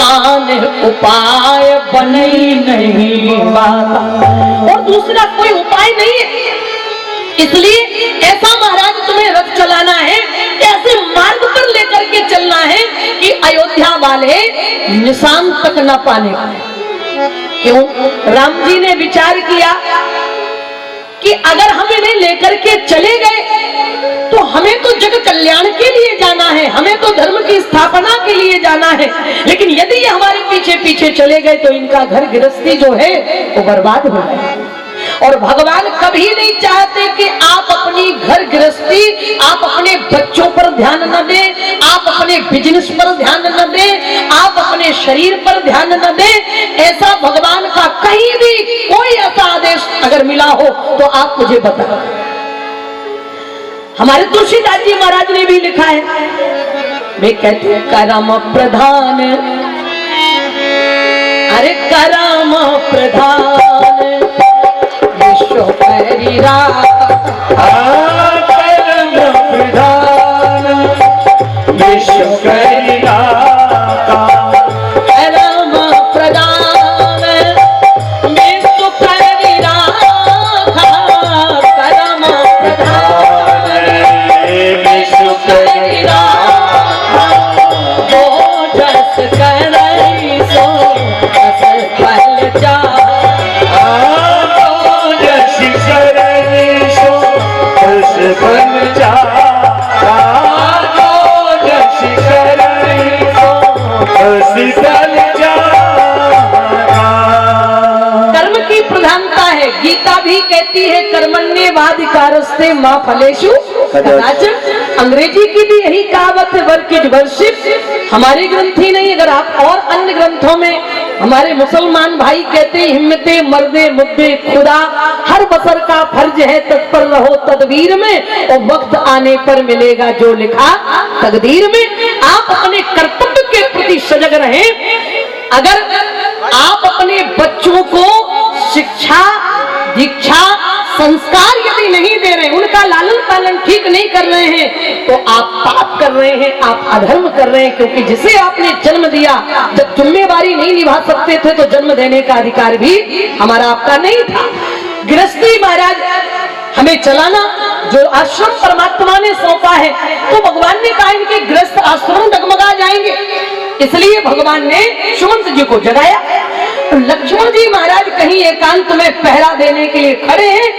आने उपाय बनई नहीं बाता। और दूसरा कोई उपाय नहीं है, इसलिए ऐसा महाराज तुम्हें रथ चलाना है, ऐसे मार्ग पर लेकर के चलना है कि अयोध्या वाले निशान तक न पाने पाए। क्यों? राम जी ने विचार किया कि अगर हम इन्हें लेकर के चले गए तो हमें तो जग कल्याण के लिए जाना है, हमें तो धर्म की स्थापना के लिए जाना है, लेकिन यदि ये हमारे पीछे पीछे चले गए तो इनका घर गृहस्थी जो है वो बर्बाद हो जाए। और भगवान कभी नहीं चाहते कि आप अपनी घर गृहस्थी, आप अपने बच्चों पर ध्यान न दें, आप अपने बिजनेस पर ध्यान न दें, आप अपने शरीर पर ध्यान न दें। ऐसा भगवान का कहीं भी कोई ऐसा आदेश अगर मिला हो तो आप मुझे बताएं। हमारे तुलसीदास जी महाराज ने भी लिखा है, वे कहते हैं करम प्रधान, अरे करम प्रधान विश्व परिरा, करम प्रधान विश्व परिरा, करम प्रधान विश्व परिरा, करम प्रधान विश्व परिरा, जो जस करई सो जस फल जा, कर्म की प्रधानता है। गीता भी कहती है कर्मण्येवाधिकारस्ते मा फलेषु कदाचन। अंग्रेजी की भी यही कहावत है, वर्क इज वर्शिप। हमारे ग्रंथ ही नहीं, अगर आप और अन्य ग्रंथों में हमारे मुसलमान भाई कहते हैं हिम्मते मर्दे मुद्दे खुदा, हर बसर का फर्ज है तत्पर रहो तदबीर में, और वक्त आने पर मिलेगा जो लिखा तकदीर में। आप अपने कर्तव्य के प्रति सजग रहें। अगर आप अपने बच्चों को शिक्षा, दीक्षा, संस्कार यदि नहीं दे रहे, उनका लालन पालन ठीक नहीं कर रहे हैं, तो आप पाप कर रहे हैं, आप अधर्म कर रहे हैं। क्योंकि जिसे आपने जन्म दिया, जब जिम्मेवारी नहीं निभा सकते थे तो जन्म देने का अधिकार भी हमारा आपका नहीं था। गृहस्थी महाराज हमें चलाना, जो आश्रम परमात्मा ने सौंपा है, तो भगवान ने कहा इनके गृहस्थ आश्रम डगमगा जाएंगे। इसलिए भगवान ने सुमंत जी को जगाया लक्ष्मण जी महाराज कहीं एकांत में पहरा देने के लिए खड़े हैं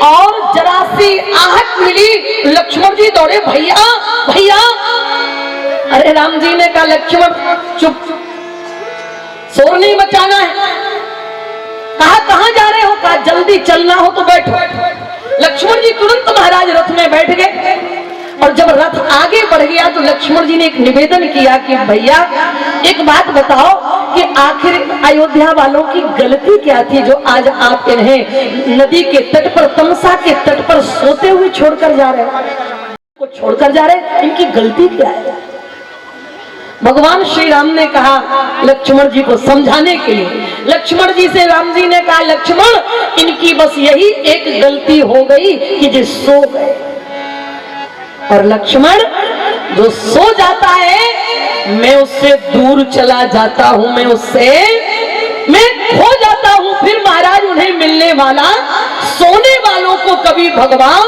और जरा सी आहट मिली, लक्ष्मण जी दौड़े, भैया भैया। अरे राम जी ने कहा लक्ष्मण चुप, शोर नहीं मचाना है। कहा कहां जा रहे हो? कहा जल्दी चलना हो तो बैठो। लक्ष्मण जी तुरंत महाराज रथ में बैठ गए और जब रथ आगे बढ़ गया तो लक्ष्मण जी ने एक निवेदन किया कि भैया एक बात बताओ कि आखिर अयोध्या वालों की गलती क्या थी जो आज आप इन्हें नदी के तट पर, तमसा के तट पर सोते हुए छोड़कर जा रहे हो? को छोड़कर जा रहे, इनकी गलती क्या है? भगवान श्री राम ने कहा लक्ष्मण जी को समझाने के लिए, लक्ष्मण जी से राम जी ने कहा लक्ष्मण इनकी बस यही एक गलती हो गई कि जो सो गए। और लक्ष्मण जो सो जाता है मैं उससे दूर चला जाता हूं, मैं खो जाता हूं, फिर महाराज उन्हें मिलने वाला, सोने वालों को कभी भगवान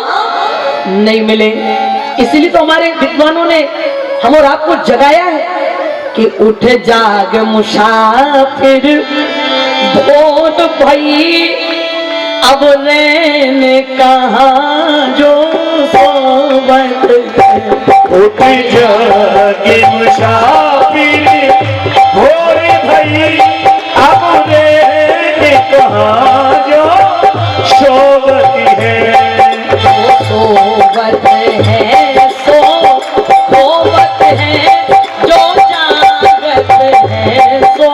नहीं मिले। इसलिए तो हमारे विद्वानों ने हम और आपको जगाया है कि उठ जाग मुसाफिर भोर भई, अब रहने कहाँ जो सोवत। उठ जाग मुसाफिर भोर भई, अब रहने कहाँ जो सोवत है। सोवत है सो खोवत है, जो जागत है सो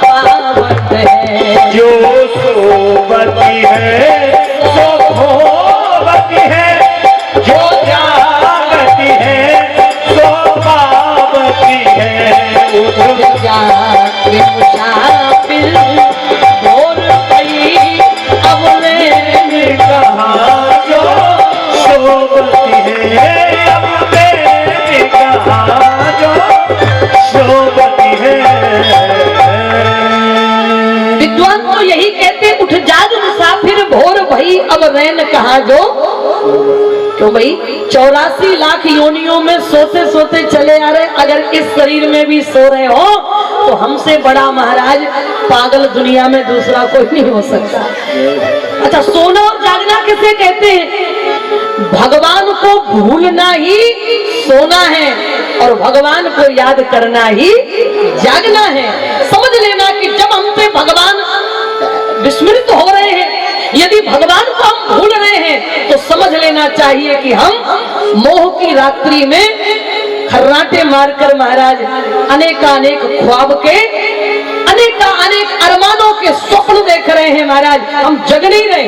पावत है। जो सोवती है सो खोवती है, जो जागती है सो पावती है। उठ जाग मुसाफिर भोर भई, अब रहने कहाँ जो सोवती है, अब रहने कहाँ जो सोवती है। विद्वान तो यही कहते उठ जाग मुसाफिर भोर भई, अब रैन कहाँ जो। क्यों भाई 84 लाख योनियों में सोते सोते चले आ रहे, अगर इस शरीर में भी सो रहे हो तो हमसे बड़ा महाराज पागल दुनिया में दूसरा कोई नहीं हो सकता। अच्छा सोना और जागना किसे कहते हैं? भगवान को भूलना ही सोना है और भगवान को याद करना ही जागना है। समझ लेना कि जब हम पे भगवान विस्मृत हो रहे हैं, यदि भगवान को हम भूल रहे हैं तो समझ लेना चाहिए कि हम मोह की रात्रि में खर्राटे मारकर महाराज अनेकानेक ख्वाब के, अनेक अरमानों के स्वप्न देख रहे हैं महाराज, हम जग नहीं रहे।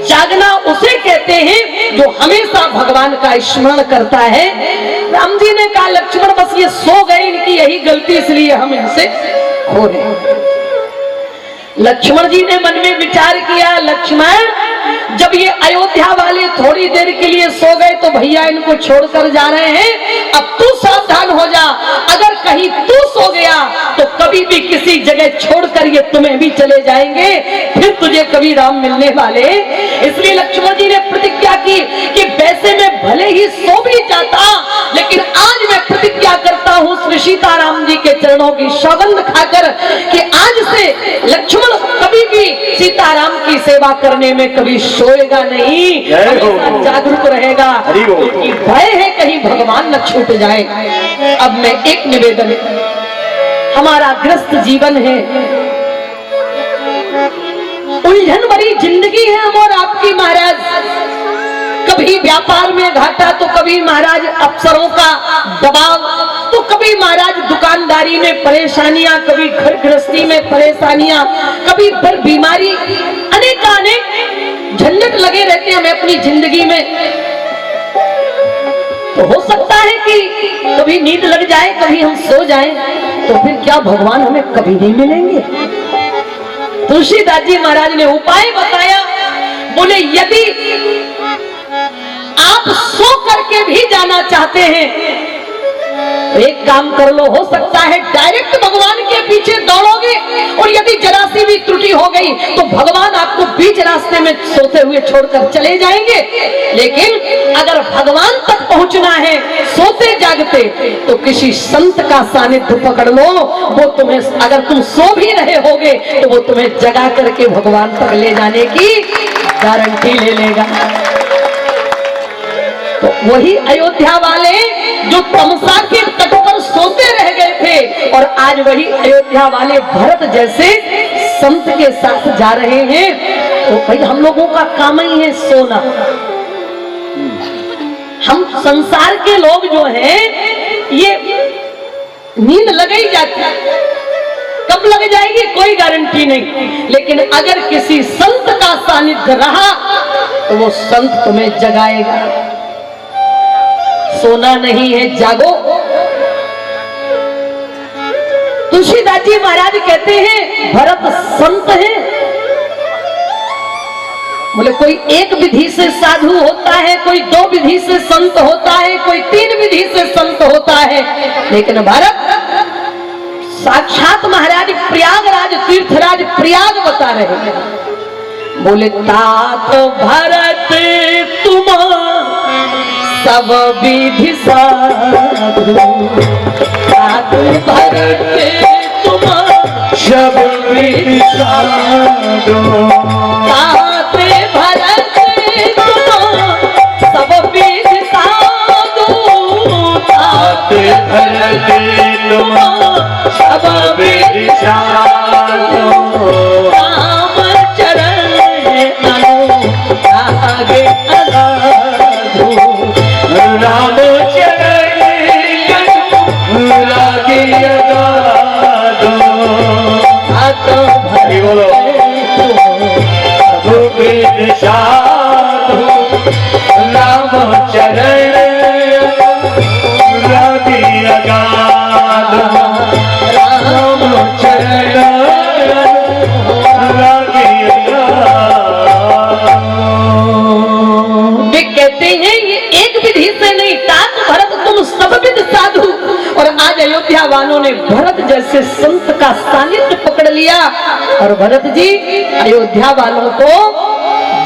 जागना उसे कहते हैं जो हमेशा भगवान का स्मरण करता है। राम जी ने कहा लक्ष्मण बस ये सो गए, इनकी यही गलती, इसलिए हम इनसे खो रहे। लक्ष्मण जी ने मन में विचार किया, लक्ष्मण जब ये अयोध्या वाले थोड़ी देर के लिए सो गए तो भैया इनको छोड़कर जा रहे हैं, अब तू सावधान हो जा, अगर कहीं तू सो गया तो कभी भी किसी जगह छोड़कर ये तुम्हें भी चले जाएंगे, फिर तुझे कभी राम मिलने वाले। इसलिए लक्ष्मण जी ने प्रतिज्ञा की कि वैसे मैं भले ही सो भी जाता, लेकिन आज मैं प्रतिज्ञा करता हूँ श्री सीताराम जी के चरणों की सौगंध खाकर कि आज से लक्ष्मण कभी भी सीताराम की सेवा करने में कभी सोएगा नहीं, जागरूक रहेगा, क्योंकि भय है कहीं भगवान न छूट जाए। अब मैं एक निवेदन, हमारा ग्रस्त जीवन है, उलझन भरी जिंदगी है हम और आपकी महाराज। कभी व्यापार में घाटा तो कभी महाराज अफसरों का दबाव, तो कभी महाराज दुकानदारी में परेशानियां, कभी घर गृहस्थी में परेशानियां, कभी बीमारी, अनेक झंझट लगे रहते हैं हमें अपनी जिंदगी में। तो हो सकता है कि कभी नींद लग जाए, कभी हम सो जाएं, तो फिर क्या भगवान हमें कभी नहीं मिलेंगे? तुलसीदास जी महाराज ने उपाय बताया, बोले यदि आप सो करके भी जाना चाहते हैं, एक काम कर लो, हो सकता है डायरेक्ट भगवान के पीछे दौड़ोगे और यदि जरा सी भी त्रुटि हो गई तो भगवान आपको बीच रास्ते में सोते हुए छोड़कर चले जाएंगे। लेकिन अगर भगवान तक पहुंचना है सोते जागते तो किसी संत का सानिध्य पकड़ लो, वो तुम्हें, अगर तुम सो भी रहे होगे तो वो तुम्हें जगा करके भगवान तक ले जाने की गारंटी ले लेगा। तो वही अयोध्या वाले जो तमसा के तट पर सोते रह गए थे और आज वही अयोध्या वाले भरत जैसे संत के साथ जा रहे हैं। तो भाई हम लोगों का काम ही है सोना। हम संसार के लोग जो हैं ये नींद लग ही जाती है, कब लग जाएगी कोई गारंटी नहीं। लेकिन अगर किसी संत का सानिध्य रहा तो वो संत तुम्हें जगाएगा। सोना नहीं है, जागो। तुलसीदास जी महाराज कहते हैं भरत संत है। बोले कोई एक विधि से साधु होता है, कोई दो विधि से संत होता है, कोई तीन विधि से संत होता है, लेकिन भरत साक्षात महाराज प्रयागराज तीर्थराज प्रयाग बता रहे हैं। बोले तात भरत तुम सब विधि साधु, तात भरत तुम सब विधि साधु, तात भरत तुम सब विधि साधु, तात भरत तुम सब विधि साधु, राम चरण अनुरागे अगाधु, राम चरण अनुरागे अगाधु, तात भरत सब विधि साधु, राम चरण अनुरागे अगाधु, राम चरण अनुरागे अगाधु। वे कहते हैं ये एक विधि से नहीं, तात भरत तुम सब विधि साधु। और आज अयोध्या वालों ने भरत जैसे संत का सानिध्य पकड़ लिया और भरत जी अयोध्या वालों को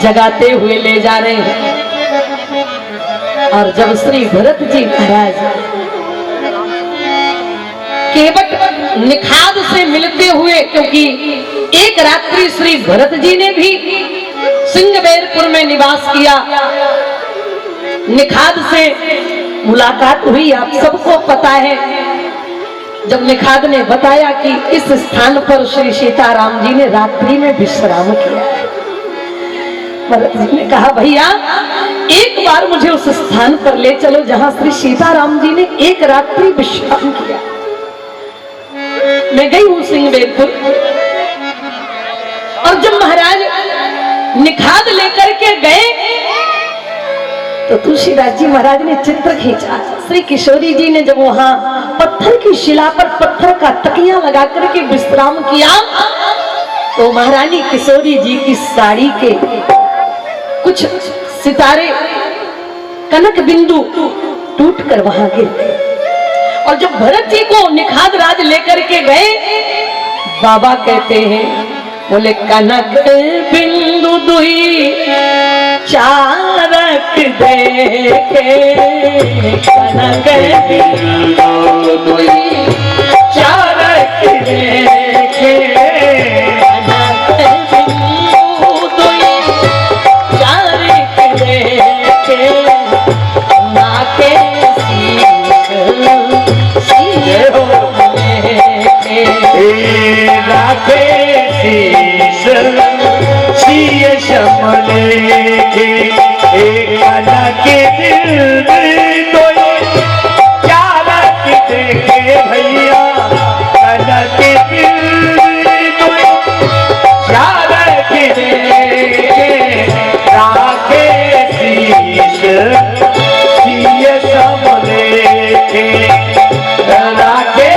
जगाते हुए ले जा रहे हैं। और जब श्री भरत जी महाराज केवट निखाद से मिलते हुए, क्योंकि एक रात्रि श्री भरत जी ने भी सिंहबेरपुर में निवास किया, निखाद से मुलाकात हुई, आप सबको पता है। जब निखाद ने बताया कि इस स्थान पर श्री सीताराम जी ने रात्रि में विश्राम किया, भरत जी ने कहा भैया एक बार मुझे उस स्थान पर ले चलो जहां श्री सीताराम जी ने एक रात्रि विश्राम किया। मैं गई हूं सिंहबेरपुर, और जब महाराज निखाद लेकर के गए तो तुलसीदास जी महाराज ने चित्र खींचा। श्री किशोरी जी ने जब वहां पत्थर की शिला पर पत्थर का तकिया लगा करके विश्राम किया तो महारानी किशोरी जी की साड़ी के कुछ सितारे कनक बिंदु टूट कर वहां गिर गए। और जब भरत जी को निखाद राज लेकर के गए, बाबा कहते हैं, बोले कनक बिंदु दुई चारक देखे, कनक बिंदु दुई चारक देखे, कनक बिंदु दुई चारक देखे, नाके राखे शीश सिय शमले के, कनक दिल दोए चारक देखे भैया, कनक दिल दोए चारक देखे, राखे शीश सिय शमले के, राखे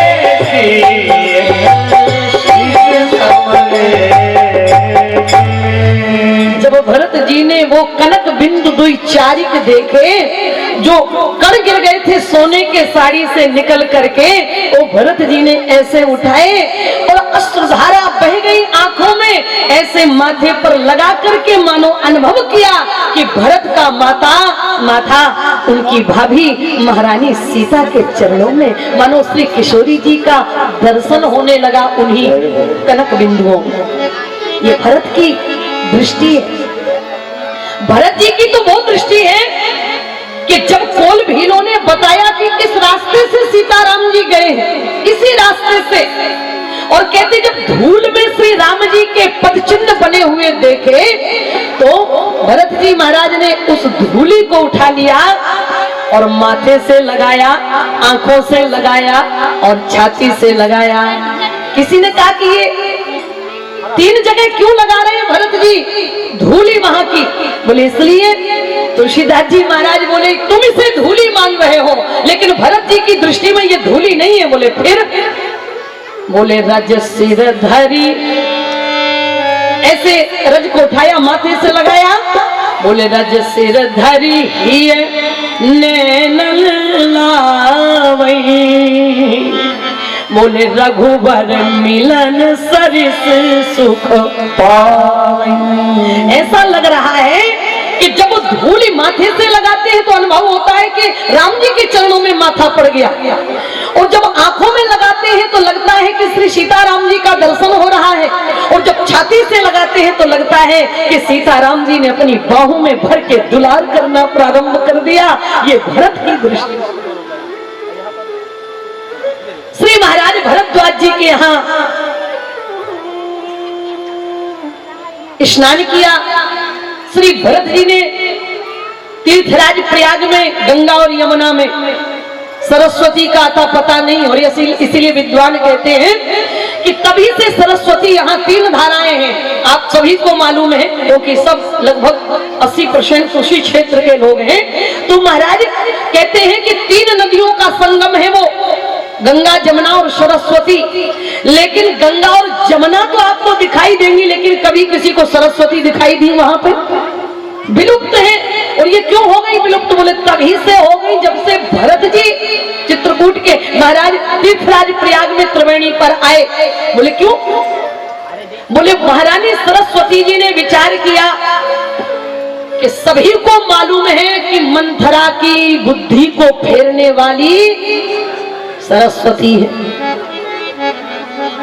जब भरत जी ने वो कनक बिंदु दुई चारिक देखे, जो कण गिर गए थे सोने के साड़ी से निकल करके, वो भरत जी ने ऐसे उठाए और अश्रुधारा बह गई आंखों में, ऐसे माथे पर लगा करके मानो अनुभव किया कि भरत का माथा उनकी भाभी महारानी सीता के चरणों में, मानो श्री किशोरी जी का दर्शन होने लगा उन्हीं कनक बिंदुओं में। ये भरत की दृष्टि है। भरत जी की तो वो दृष्टि है कि जब कोल भीलों ने बताया कि इस रास्ते से सीताराम जी गए हैं, इसी रास्ते से, और कहते जब धूल में श्री राम जी के पद चिन्ह बने हुए देखे तो भरत जी महाराज ने उस धूली को उठा लिया और माथे से लगाया, आंखों से लगाया और छाती से लगाया। किसी ने कहा कि ये 3 जगह क्यों लगा रहे हैं भरत जी धूली वहां की? बोले इसलिए, तुलसीदास जी महाराज बोले तुम इसे धूली मान रहे हो, लेकिन भरत जी की दृष्टि में ये धूली नहीं है। बोले फिर? बोले रज सिर धरी, ऐसे रज को उठाया, माथे से लगाया। बोले रज सिर धरी ही नैनन लावई, बोले रघुबर मिलन सरिस सुख पावई। ऐसा लग रहा है कि जब वो धूली माथे से लगाते हैं तो अनुभव होता है कि राम जी के चरणों में माथा पड़ गया, और जब आंखों में लगाते हैं तो लगता है कि श्री सीताराम जी का दर्शन हो रहा है, और जब छाती से लगाते हैं तो लगता है कि सीताराम जी ने अपनी बाहों में भर के दुलार करना प्रारंभ कर दिया। ये भरत की दृष्टि। श्री महाराज भरद्वाज जी के यहाँ स्नान किया। श्री भरत जी ने तीर्थराज प्रयाग में, गंगा और यमुना में, सरस्वती का आता पता नहीं, और इसीलिए विद्वान कहते हैं कि तभी से सरस्वती यहाँ 3 धाराएं हैं। आप सभी को मालूम है क्योंकि सब लगभग 80% उसी क्षेत्र के लोग हैं। तो महाराज कहते हैं कि 3 नदियों का संगम है वो, गंगा, जमुना और सरस्वती। लेकिन गंगा और जमुना तो आपको दिखाई देंगी, लेकिन कभी किसी को सरस्वती दिखाई दी वहां पे? विलुप्त है। और ये क्यों हो गई विलुप्त? बोले तभी से हो गई जब से भरत जी चित्रकूट के महाराज तीर्थराज प्रयाग में त्रिवेणी पर आए। बोले क्यों? बोले महारानी सरस्वती जी ने विचार किया कि सभी को मालूम है कि मंथरा की बुद्धि को फेरने वाली सरस्वती है।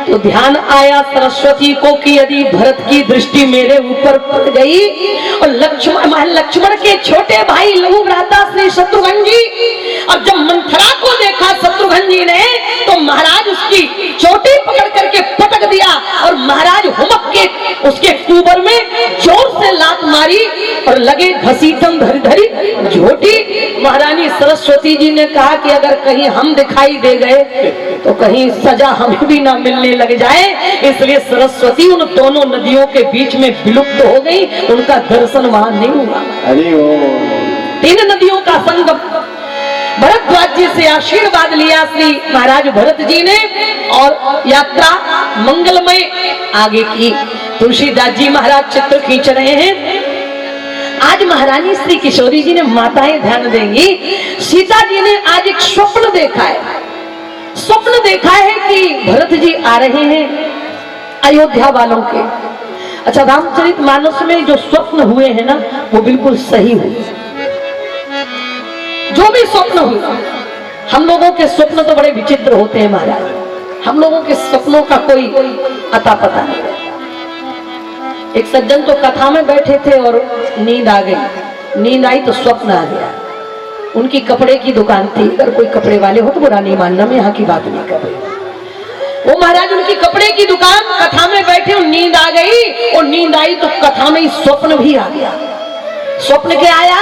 तो ध्यान आया सरस्वती को कि यदि भरत की दृष्टि मेरे ऊपर पड़ गई, और लक्ष्मण के छोटे भाई लघु भ्राता श्री शत्रुघ्न जी, और जब मंथरा को देखा शत्रुघ्न जी ने, तो महाराज उसकी चोटी पकड़ करके पटक दिया, और महाराज हुमक के उसके कुबर में जोर से लात मारी और लगे घसीटन धरी धरी झोटी। महारानी सरस्वती जी ने कहा कि अगर कहीं हम दिखाई दे गए तो कहीं सजा हमें भी ना मिलने लग जाए, इसलिए सरस्वती उन दोनों नदियों के बीच में विलुप्त हो गई, उनका दर्शन वहां नहीं हुआ। 3 नदियों का संगम। भरद्वाज जी से आशीर्वाद लिया श्री महाराज भरत जी ने, और यात्रा मंगलमय आगे की। तुलसीदास जी महाराज चित्र खींच रहे हैं। आज महारानी श्री किशोरी जी ने, माताएं ध्यान देंगी, सीता जी ने आज एक स्वप्न देखा है। स्वप्न देखा है कि भरत जी आ रहे हैं अयोध्या वालों के। अच्छा, रामचरितमानस में जो स्वप्न हुए हैं ना, वो बिल्कुल सही हुए। जो भी स्वप्न हुए, हम लोगों के स्वप्न तो बड़े विचित्र होते हैं महाराज। हम लोगों के सपनों का कोई अता पता नहीं। एक सज्जन तो कथा में बैठे थे और नींद आ गई। नींद आई तो स्वप्न आ गया। उनकी कपड़े की दुकान थी। अगर कोई कपड़े वाले हो तो बुरा नहीं मानना, मैं यहाँ की बात नहीं कर रही। वो महाराज उनकी कपड़े की दुकान, कथा में बैठे और नींद आ गई, और नींद आई तो कथा में ही स्वप्न भी आ गया। स्वप्न क्या आया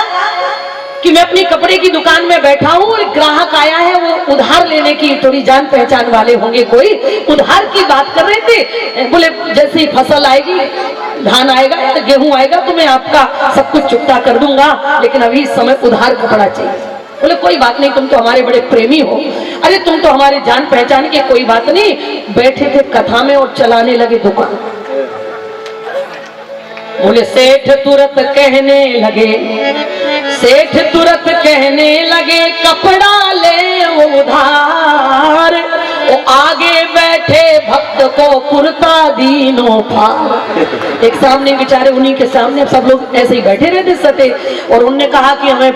कि मैं अपनी कपड़े की दुकान में बैठा हूँ और ग्राहक आया है, वो उधार लेने की, थोड़ी जान पहचान वाले होंगे, कोई उधार की बात कर रहे थे। बोले जैसे ही फसल आएगी, धान आएगा या गेहूं आएगा तो मैं आपका सब कुछ चुकता कर दूंगा, लेकिन अभी इस समय उधार कपड़ा चाहिए। बोले कोई बात नहीं, तुम तो हमारे बड़े प्रेमी हो, अरे तुम तो हमारे जान पहचान के, कोई बात नहीं। बैठे थे कथा में और चलाने लगे दुकान। बोले सेठ तुरंत कहने लगे, सेठ तुरंत कहने लगे कपड़ा ले उधार, वो आगे बैठे भक्त को कुर्ता दीनो फार। एक सामने बेचारे, उन्हीं के सामने सब लोग ऐसे ही बैठे रहते सते, और उनने कहा कि हमें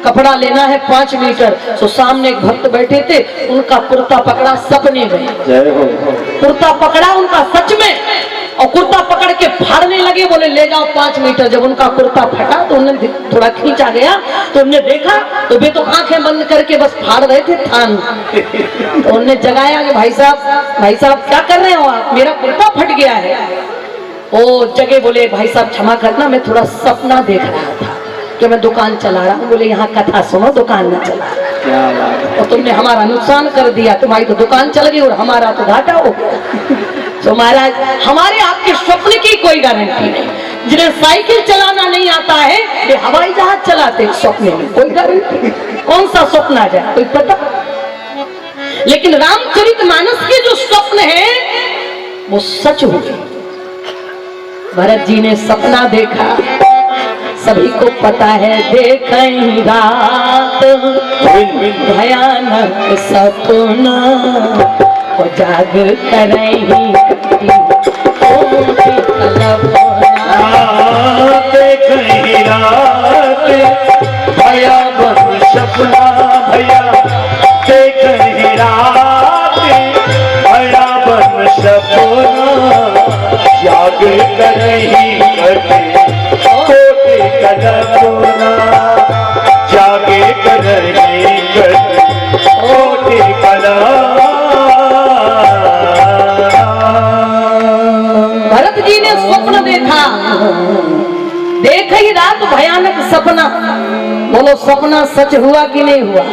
कपड़ा लेना है 5 मीटर। तो सामने एक भक्त बैठे थे, उनका कुर्ता पकड़ा सपने में, कुर्ता पकड़ा उनका सच में, और कुर्ता पकड़ के फाड़ने लगे, बोले ले जाओ 5 मीटर। जब उनका कुर्ता फटा तो उन्हें थोड़ा खींचा गया, तो उन्हें देखा तो वे तो आंखें बंद करके बस फाड़ रहे थे थान। तो उन्हें जगाया कि भाई साहब क्या कर रहे हो आप, मेरा कुर्ता फट गया है। ओ जगह, बोले भाई साहब क्षमा करना, मैं थोड़ा सपना देख रहा था कि मैं दुकान चला रहा हूँ। बोले यहाँ कथा सुनो, दुकान न चला, और तुमने हमारा नुकसान कर दिया, तुम्हारी तो दुकान चल गई और हमारा तो घाटा हो गया। तो महाराज, हमारे आपके स्वप्न की कोई गारंटी नहीं। जिन्हें साइकिल चलाना नहीं आता है वे हवाई जहाज चलाते, स्वप्न में कोई गारंटी, कौन सा स्वप्न आ जाए कोई पता। लेकिन रामचरितमानस के जो स्वप्न है वो सच हो गए। भरत जी ने सपना देखा, सभी को पता है, देखई रात भयानक सपना, और जाग करई देखई रात भयानक सपना, भैया देखई रात भयानक सपना, जाग करई कोटि कल्पना, जागे करई कोटि कल्पना। भरत जी ने स्वप्न देखा, देख ही रात भयानक सपना। बोलो सपना सच हुआ कि नहीं हुआ?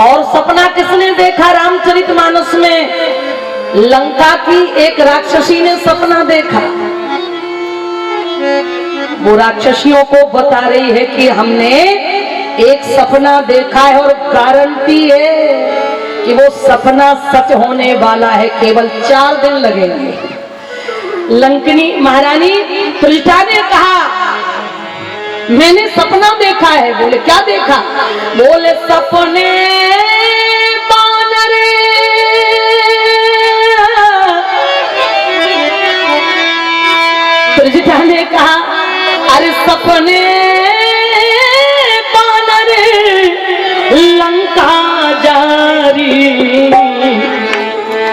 और सपना किसने देखा रामचरितमानस में? लंका की एक राक्षसी ने सपना देखा। वो राक्षसियों को बता रही है कि हमने एक सपना देखा है और गारंटी है कि वो सपना सच होने वाला है, केवल 4 दिन लगेंगे। लंकनी महारानी त्रिष्ठा ने कहा मैंने सपना देखा है। बोले क्या देखा? बोले सपने बानर, त्रिष्ठा ने कहा अरे सपने बानर लंका जारी,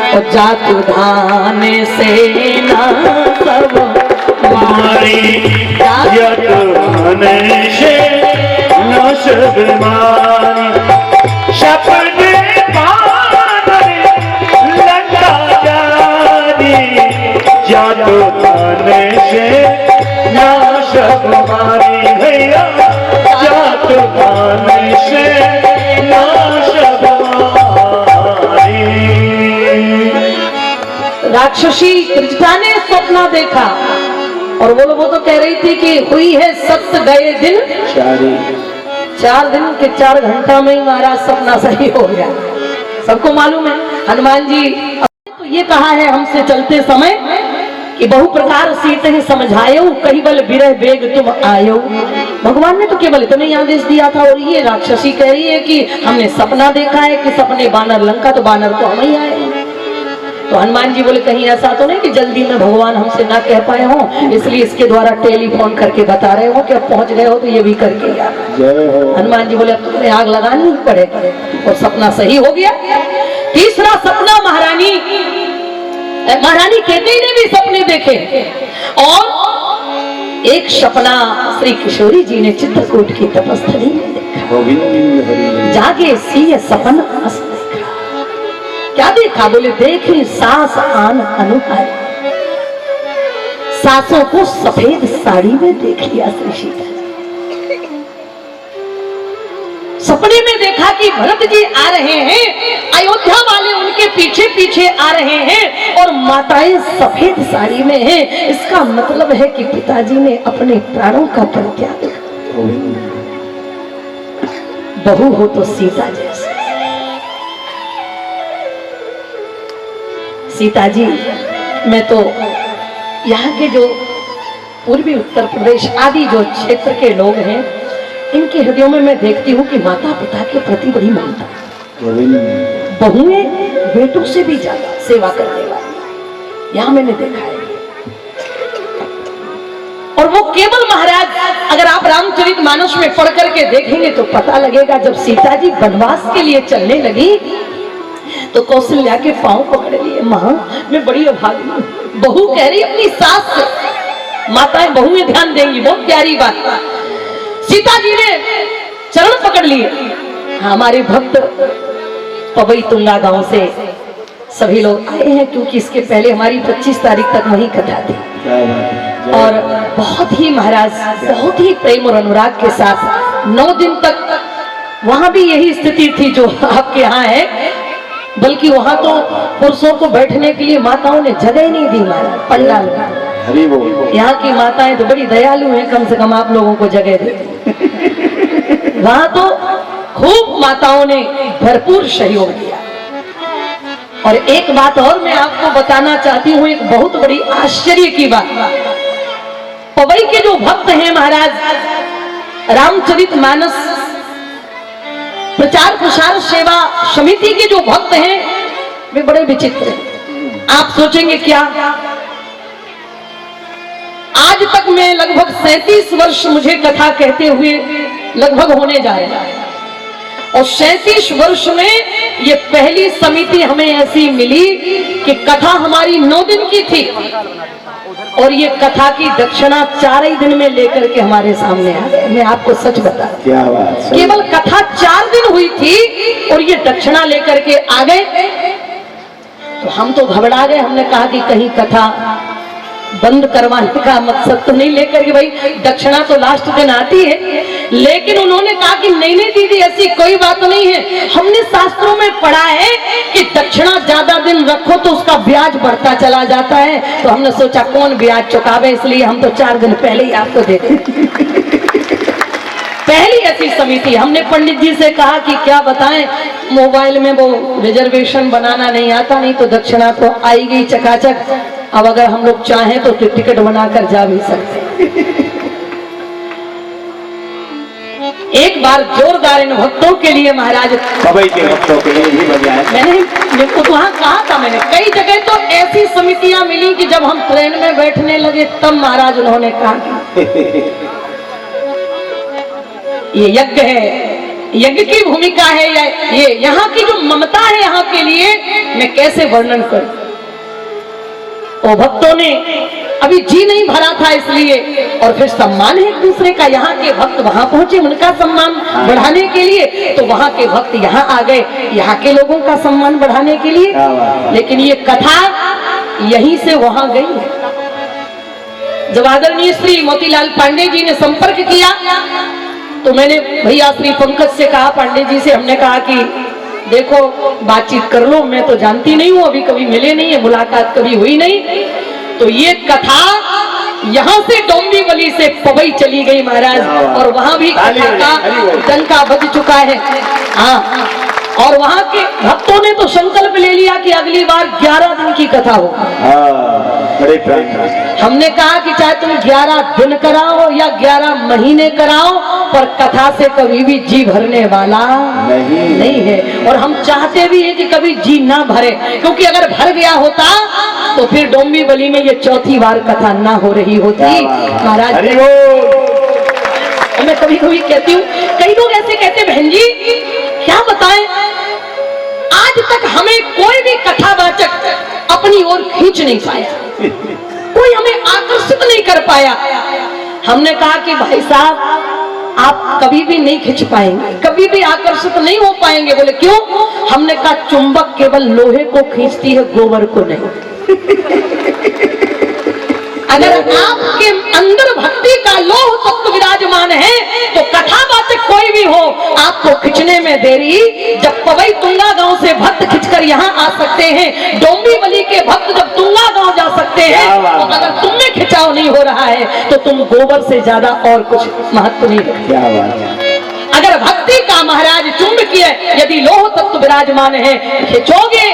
और जातु धान सेना सब मारी, यतन से न सब मारी, सपने बानर लंका जारी, यतन से न सब मारी, भैया यतन से न सब मारी। राक्षसी त्रिजटा ने सपना देखा, और वो तो कह रही थी कि हुई है सप्त गए दिन 4 दिन के 4 घंटा में ही महाराज सपना सही हो गया। सबको मालूम है हनुमान जी तो ये कहा है हमसे चलते समय कि बहु प्रकार सीते ही समझायो, कहीं बल बिरह बेग तुम आयो। भगवान ने तो केवल इतना ही आदेश दिया था, और ये राक्षसी कह रही है कि हमने सपना देखा है कि सपने बानर लंका, तो बानर तो हम ही आए। तो हनुमान जी बोले कहीं ऐसा तो नहीं कि जल्दी में भगवान हमसे ना कह पाए हो, इसलिए इसके द्वारा टेलीफोन करके बता रहे हो कि अब पहुंच गए हो तो ये भी करके यार। हनुमान जी बोले अब तुम्हें आग लगानी ही पड़ेगी, और सपना सही हो गया। तीसरा सपना महारानी केतई ने भी सपने देखे, और एक सपना श्री किशोरी जी ने चित्रकूट की तपस्थली में देखा। जागे सिय सपन अस देखा। क्या देखा? बोले देखी सास आन अनुहारी, सासों को सफेद साड़ी में देख लिया श्री सीता। सपने में देखा कि भरत जी आ रहे हैं, अयोध्या वाले उनके पीछे पीछे आ रहे हैं, और माताएं सफेद साड़ी में हैं। इसका मतलब है कि पिताजी ने अपने प्राणों का परित्याग। बहू हो तो सीता जैसे। सीता जी, मैं तो यहाँ के जो पूर्वी उत्तर प्रदेश आदि जो क्षेत्र के लोग हैं, इनके हृदयों में मैं देखती हूँ कि माता पिता के प्रति बड़ी ममता, बहुएं बेटों से भी ज्यादा सेवा करने वाली, यहाँ मैंने देखा है। और वो केवल महाराज, अगर आप रामचरितमानस में पढ़ करके देखेंगे तो पता लगेगा, जब सीता जी वनवास के लिए चलने लगी तो कौशल्या के पांव पकड़ लिए। मां, मैं बड़ी अभागी हूं। बहू कह रही अपनी सास से, माताएं बहुएं ध्यान देंगी, बहुत प्यारी बात। सीता जी ने चरण पकड़ लिए। हमारे भक्त पवई तुंगा गांव से सभी लोग आए हैं, क्योंकि इसके पहले हमारी 25 तारीख तक वही कथा थी। और बहुत ही महाराज, बहुत ही प्रेम और अनुराग के साथ 9 दिन तक वहां भी यही स्थिति थी जो आपके यहाँ है, बल्कि वहां तो पुरुषों को बैठने के लिए माताओं ने जगह ही नहीं दी महाराज पंडाल में। यहाँ की माताएं तो बड़ी दयालु हैं, कम से कम आप लोगों को जगह देती। वहां तो खूब माताओं ने भरपूर सहयोग दिया। और एक बात और मैं आपको बताना चाहती हूँ, एक बहुत बड़ी आश्चर्य की बात। पवई के जो भक्त हैं महाराज, रामचरितमानस प्रचार प्रसार सेवा समिति के जो भक्त हैं, वे बड़े विचित्र हैं। आप सोचेंगे क्या, आज तक मैं लगभग 37 वर्ष मुझे कथा कहते हुए लगभग होने जा रहे हैं, और 37 वर्ष में ये पहली समिति हमें ऐसी मिली कि कथा हमारी 9 दिन की थी, और ये कथा की दक्षिणा 4 ही दिन में लेकर के हमारे सामने आ गए। मैं आपको सच बता, क्या बात, केवल कथा 4 दिन हुई थी और ये दक्षिणा लेकर के आ गए। तो हम तो घबरा गए। हमने कहा कि कहीं कथा बंद करवाने का मकसद तो नहीं लेकर के, भाई दक्षिणा तो लास्ट दिन आती है। लेकिन उन्होंने कहा कि नहीं नहीं दीदी, ऐसी कोई बात नहीं है, हमने शास्त्रों में पढ़ा है कि दक्षिणा ज्यादा दिन रखो तो उसका ब्याज बढ़ता चला जाता है। तो हमने सोचा कौन ब्याज चुकावे, इसलिए हम तो 4 दिन पहले ही आपको दे दें। पहली ऐसी समिति। हमने पंडित जी से कहा कि क्या बताएं, मोबाइल में वो रिजर्वेशन बनाना नहीं आता, नहीं तो दक्षिणा तो आएगी चकाचक। अब अगर हम लोग चाहें तो टिकट बनाकर जा भी सकते। एक बार जोरदार इन भक्तों के लिए महाराज, पवई के भक्तों के लिए भी बजाय। मैंने वहां कहा था, मैंने कई जगह तो ऐसी समितियां मिली कि जब हम ट्रेन में बैठने लगे तब महाराज उन्होंने कहा ये यज्ञ है, यज्ञ की भूमिका है, ये यहाँ की जो ममता है यहाँ के लिए मैं कैसे वर्णन करूं। वो भक्तों ने अभी जी नहीं भरा था इसलिए, और फिर सम्मान है एक दूसरे का। यहाँ के भक्त वहां पहुंचे उनका सम्मान बढ़ाने के लिए, तो वहां के भक्त यहाँ आ गए यहाँ के लोगों का सम्मान बढ़ाने के लिए। लेकिन ये कथा यहीं से वहां गई है। जब आदरणीय श्री मोतीलाल पांडे जी ने संपर्क किया तो मैंने भैया श्री पंकज से कहा, पांडे जी से हमने कहा कि देखो बातचीत कर लो, मैं तो जानती नहीं हूँ, अभी कभी मिले नहीं है, मुलाकात कभी हुई नहीं। तो ये कथा यहाँ से डोंबिवली से पवई चली गई महाराज, और वहां भी कथा का डंका बज चुका है। हाँ, और वहां के भक्तों ने तो संकल्प ले लिया कि अगली बार 11 दिन की कथा हो। हमने कहा कि चाहे तुम 11 दिन कराओ या 11 महीने कराओ, पर कथा से कभी भी जी भरने वाला नहीं है। और हम चाहते भी हैं कि कभी जी ना भरे, क्योंकि अगर भर गया होता तो फिर डोंबिवली में ये 4थी बार कथा ना हो रही होती महाराज। मैं कभी कभी कहती हूँ, कई लोग ऐसे कहते बहन जी क्या बताएं, आज तक हमें कोई भी कथावाचक अपनी ओर खींच नहीं पाया, कोई हमें आकर्षित नहीं कर पाया। हमने कहा कि भाई साहब आप कभी भी नहीं खींच पाएंगे, कभी भी आकर्षित नहीं हो पाएंगे। बोले क्यों? हमने कहा चुंबक केवल लोहे को खींचती है, गोबर को नहीं। अगर आपके अंदर भक्ति का लोह तत्व विराजमान है तो कथावाचक कोई भी हो आपको खिंचने में देरी। जब पवई तुंगा गांव से भक्त खिंचकर यहाँ आ सकते हैं, डोंबिवली के भक्त जब तुंगा गांव जा सकते हैं, तो अगर तुम में खिंचाव नहीं हो रहा है तो तुम गोबर से ज्यादा और कुछ महत्व नहीं रखते। अगर भक्ति का महाराज चुंबकीय यदि लोह तत्व विराजमान है, खिंचोगे।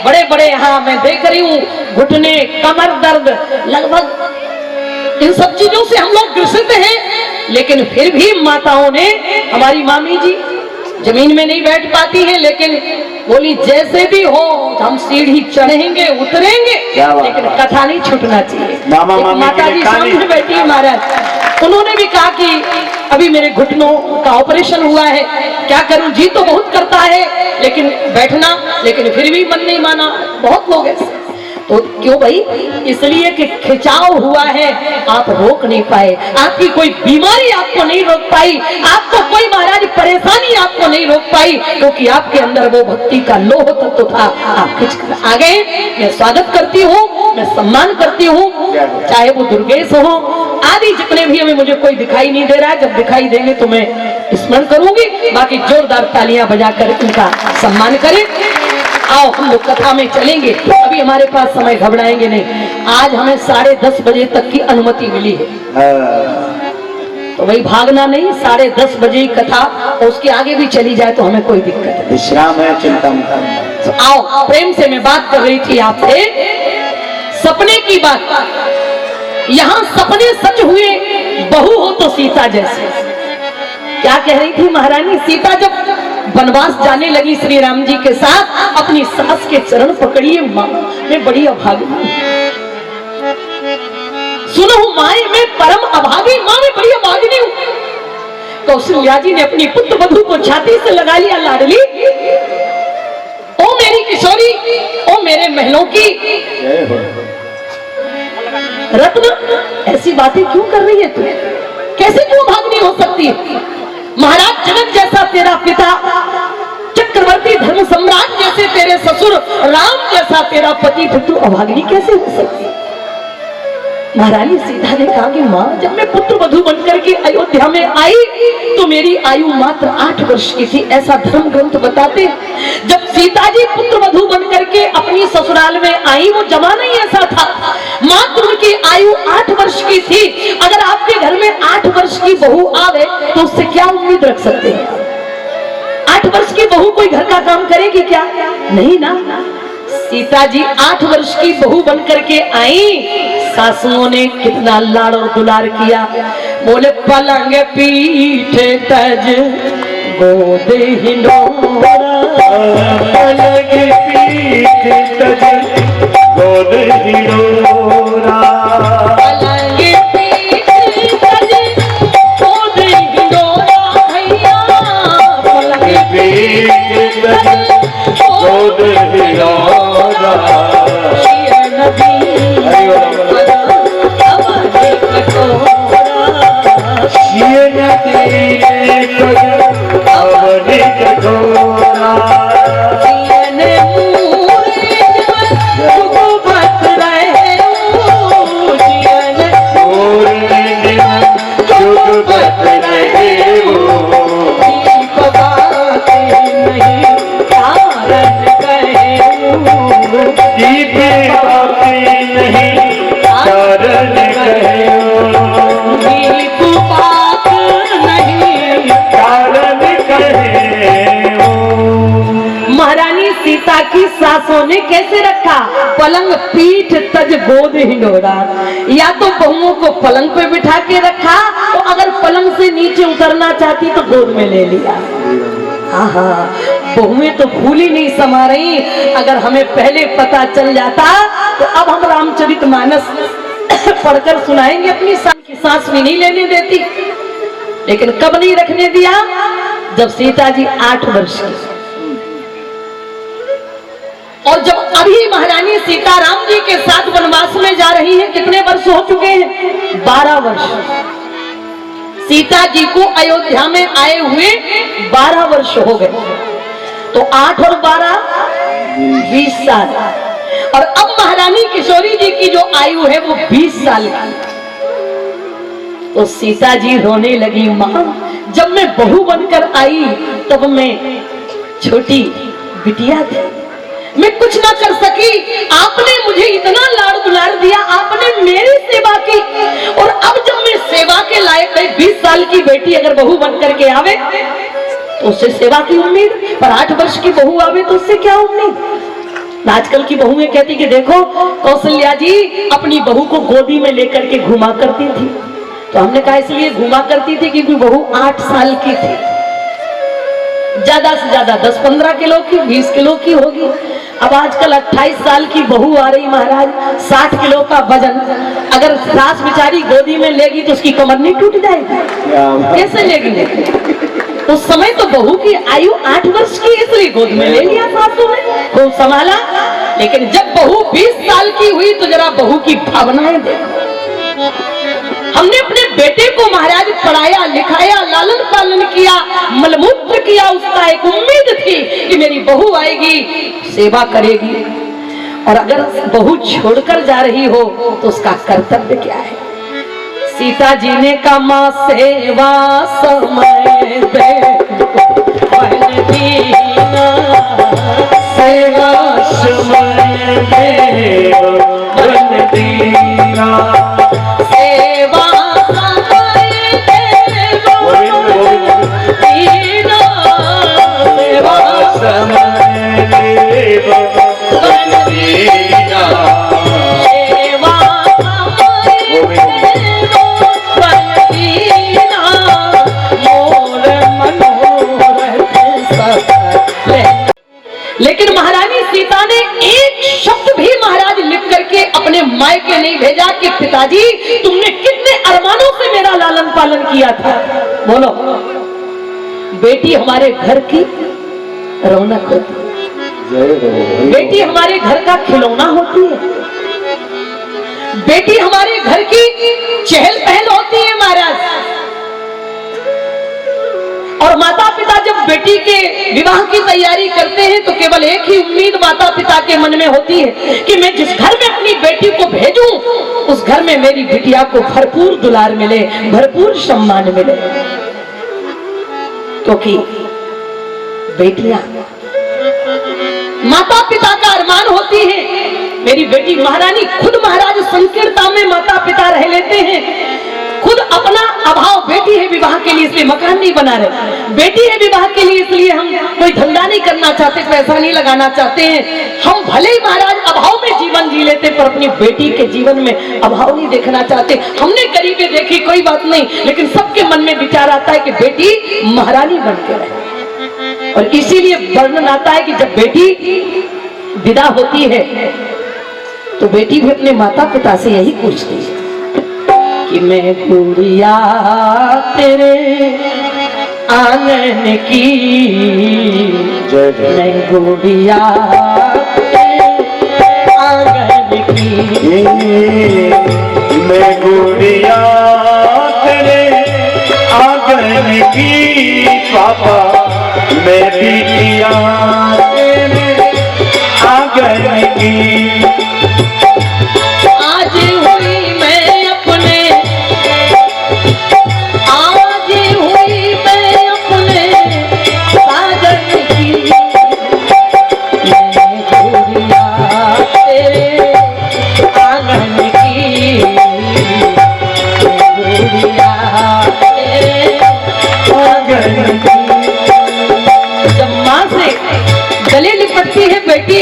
बड़े बड़े यहाँ मैं देख रही हूँ घुटने, कमर दर्द, लगभग इन सब चीजों से हम लोग ग्रसित हैं, लेकिन फिर भी माताओं ने, हमारी मामी जी जमीन में नहीं बैठ पाती हैं, लेकिन बोली जैसे भी हो हम सीढ़ी चढ़ेंगे उतरेंगे, लेकिन कथा नहीं छूटना चाहिए। माता जी सामने बैठी है महाराज, उन्होंने भी कहा कि अभी मेरे घुटनों का ऑपरेशन हुआ है, क्या करूं, जी तो बहुत करता है लेकिन बैठना, लेकिन फिर भी मन नहीं माना। बहुत लोग ऐसे, तो क्यों भाई, इसलिए कि खिंचाव हुआ है, आप रोक नहीं पाए, आपकी कोई बीमारी आपको नहीं रोक पाई, आपको कोई महाराज परेशानी आपको नहीं रोक पाई, क्योंकि आपके अंदर वो भक्ति का लोह तत्व था। आप खिंच कर आ गए। मैं स्वागत करती हूँ, मैं सम्मान करती हूँ, चाहे वो दुर्गेश हो आदि जितने भी, हमें मुझे कोई दिखाई नहीं दे रहा है, जब दिखाई देंगे तो मैं स्मरण करूंगी, बाकी जोरदार तालियां बजाकर उनका सम्मान करें। आओ हम लोग कथा में चलेंगे, अभी हमारे पास समय घबराएंगे नहीं। आज हमें 10:30 बजे तक की अनुमति मिली है, तो वही भागना नहीं, 10:30 बजे कथा, और उसके आगे भी चली जाए तो हमें कोई दिक्कत नहीं, विश्राम है, चिंता मत। तो आओ, प्रेम से मैं बात कर रही थी आपसे सपने की बात। यहाँ सपने सच हुए, बहू हो तो सीता जैसे। क्या कह रही थी महारानी सीता, जब वनवास जाने लगी श्री राम जी के साथ, अपनी सास के चरण पकड़िए, माँ मैं बड़ी अभागी, सुनो माए मैं परम अभागी, माँ मैं बड़ी अभागिनी हूँ। कौशल्या जी ने अपनी पुत्र वधू को छाती से लगा लिया, लाडली ओ मेरी किशोरी, ओ मेरे महलों की रत्न, ऐसी बातें क्यों कर रही है तू, कैसे क्यों भागनी हो सकती है। महाराज जनक जैसा तेरा पिता, चक्रवर्ती धर्म सम्राट जैसे तेरे ससुर, राम जैसा तेरा पति, फिर तू अभागिनी कैसे हो सकती है। महारानी सीता ने कहा कि माँ जब मैं पुत्र वधू बनकर के अयोध्या में आई तो मेरी आयु मात्र 8 वर्ष की थी, ऐसा धर्म ग्रंथ बताते। जब सीता जी पुत्र वधू बनकर के अपनी ससुराल में आई, वो जमाना ही ऐसा था, मात्र उनकी आयु 8 वर्ष की थी। अगर आपके घर में 8 वर्ष की बहू आवे तो उससे क्या उम्मीद रख सकते हैं। 8 वर्ष की बहू कोई घर का काम करेगी क्या, नहीं ना। सीता जी 8 वर्ष की बहू बनकर के आई, सासुओं ने कितना लाड़ और दुलार किया। बोले पलंग पीठ तज गोद हिंडोरा, पलंग पीठ तज गोद हिंडोरा, पलंग पीठ तज गोद हिंडोरा, भैया पलंग पीठ तज गोद हिंडोरा। की सासों ने कैसे रखा, पलंग पीठ तज गोद हिंडोरा। या तो बहुओं को पलंग पे बिठा के रखा, तो अगर पलंग से नीचे उतरना चाहती तो गोद में ले लिया। बहुएं तो फूल ही नहीं समा रही। अगर हमें पहले पता चल जाता तो अब हम रामचरितमानस पढ़कर सुनाएंगे। अपनी सांस की सांस भी नहीं लेने देती, लेकिन कब नहीं रखने दिया, जब सीता जी 8 वर्ष की। और जब अभी महारानी सीता राम जी के साथ वनवास में जा रही है, कितने वर्ष हो चुके हैं, 12 वर्ष। सीता जी को अयोध्या में आए हुए 12 वर्ष हो गए, तो 8 और 12 20 साल। और अब महारानी किशोरी जी की जो आयु है वो 20 साल की। तो सीता जी रोने लगी, मां जब मैं बहू बनकर आई तब मैं छोटी बिटिया थी, मैं कुछ ना कर सकी। आपने मुझे इतना लाड़ दुलार दिया, आपने मेरी सेवा की, और अब जब मैं सेवा के लायक है, 20 साल की बेटी अगर बहू बन करके आवे तो उससे सेवा की उम्मीद, पर 8 वर्ष की बहू आवे तो उससे क्या उम्मीद। आजकल की बहुएं कहती कि देखो कौशल्या जी अपनी बहू को गोदी में लेकर के घुमा करती थी। तो हमने कहा इसलिए घुमा करती थी क्योंकि बहू 8 साल की थी, ज्यादा से ज्यादा 10-15 किलो की, 20 किलो की होगी। अब आजकल 28 साल की बहू आ रही महाराज, 60 किलो का वजन। अगर सास बेचारी गोदी में लेगी तो उसकी कमर नहीं टूट जाएगी? कैसे लेगी? उस समय तो बहू की आयु 8 वर्ष की, इसलिए गोद में ले लिया सासू ने, खूब संभाला। लेकिन जब बहू 20 साल की हुई तो जरा बहू की भावनाएं देखो। हमने अपने बेटे को महाराज पढ़ाया लिखाया, लालन पालन किया, मलमूत्र किया। उसका एक उम्मीद थी कि मेरी बहू आएगी, सेवा करेगी। और अगर बहू छोड़कर जा रही हो तो उसका कर्तव्य क्या है? सीता जी ने कहा मां सेवा समय दे बहन दीना, सेवा समय दे बहन दीना, सेवा समय दे दीना, सेवा समय दे बहन दीना, सेवा लेकिन महारानी सीता ने एक शब्द भी महाराज लिख करके अपने मायके नहीं भेजा कि पिताजी तुमने कितने अरमानों से मेरा लालन पालन किया था। बोलो, बेटी हमारे घर की रौनक होती है, बेटी हमारे घर का खिलौना होती है, बेटी हमारे घर की चहल पहल होती है महाराज। और माता पिता जब बेटी के विवाह की तैयारी करते हैं तो केवल एक ही उम्मीद माता पिता के मन में होती है कि मैं जिस घर में अपनी बेटी को भेजूं उस घर में मेरी बिटिया को भरपूर दुलार मिले, भरपूर सम्मान मिले। क्योंकि बेटियां माता पिता का अरमान होती है। मेरी बेटी महारानी खुद महाराज संकीर्णता में माता पिता रह लेते हैं, खुद अपना अभाव, बेटी है विवाह के लिए इसलिए मकान नहीं बना रहे, बेटी है विवाह के लिए इसलिए हम कोई धंधा नहीं करना चाहते, पैसा नहीं लगाना चाहते हैं। हम भले ही महाराज अभाव में जीवन जी लेते पर अपनी बेटी के जीवन में अभाव नहीं देखना चाहते। हमने गरीबी देखी कोई बात नहीं, लेकिन सबके मन में विचार आता है कि बेटी महारानी बन के रहे। और इसीलिए वर्णन आता है कि जब बेटी विदा होती है तो बेटी भी अपने माता पिता से यही पूछती है कि मैं गुड़िया तेरे आंगन की, मैं गुड़िया तेरे आंगन की, मैं गुड़िया तेरे आंगन की, पापा मैं बिटिया तेरे आंगन की। आज हुई मैं अपने, आज हुई मैं अपने साजन की, मैं गुड़िया तेरे आंगन की, गुड़िया तेरे आंगन की। जब माँ से गले लिपटती है बेटी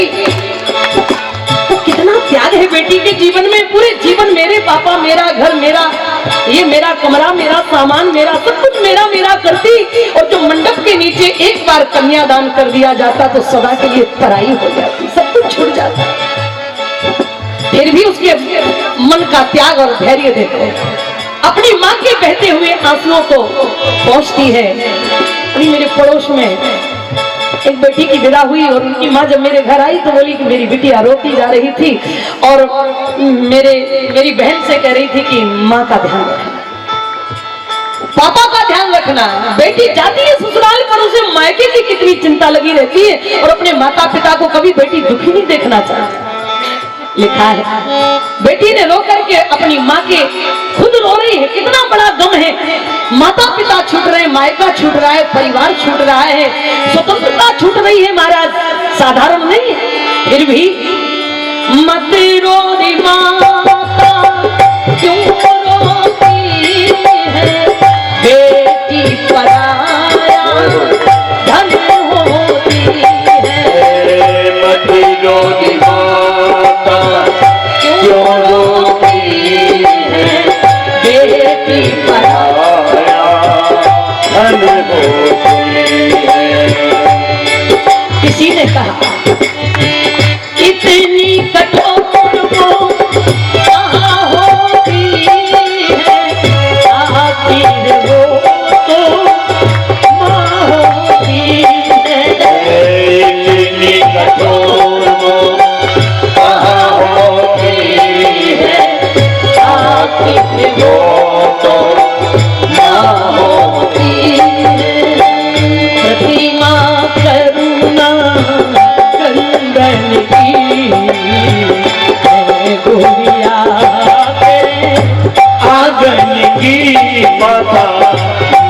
तो कितना त्याग है बेटी के जीवन में। पूरे जीवन मेरे पापा, मेरा घर, मेरा ये मेरा कमरा, मेरा सामान, मेरा सब कुछ मेरा मेरा करती, और जो मंडप के नीचे एक बार कन्यादान कर दिया जाता तो सदा के लिए पराई हो जाती, सब कुछ छूट जाता। फिर भी उसके मन का त्याग और धैर्य देखो, अपनी माँ के बहते हुए आंसुओं को पहुंचती है। अभी मेरे पड़ोस में एक बेटी की विदा हुई और उनकी माँ जब मेरे घर आई तो बोली कि मेरी बिटिया रोती जा रही थी और मेरी बहन से कह रही थी कि माँ का ध्यान रखना, पापा का ध्यान रखना। बेटी जाती है ससुराल पर उसे मायके की कितनी चिंता लगी रहती है और अपने माता पिता को कभी बेटी दुखी नहीं देखना चाहती। लिखा है बेटी ने रो करके अपनी माँ के खुद रो रही है, कितना बड़ा गम है। माता पिता छूट रहे, मायका छूट रहा है, परिवार छूट रहा है, स्वतंत्रता छूट रही है महाराज, साधारण नहीं है। फिर भी मत रो रे माता क्यों रोती है, बेटी पराया धन होती है, मत रो रे हो तो ना होती प्रतिमा करुणा कंदन की है गुड़िया तेरे आंगन की माता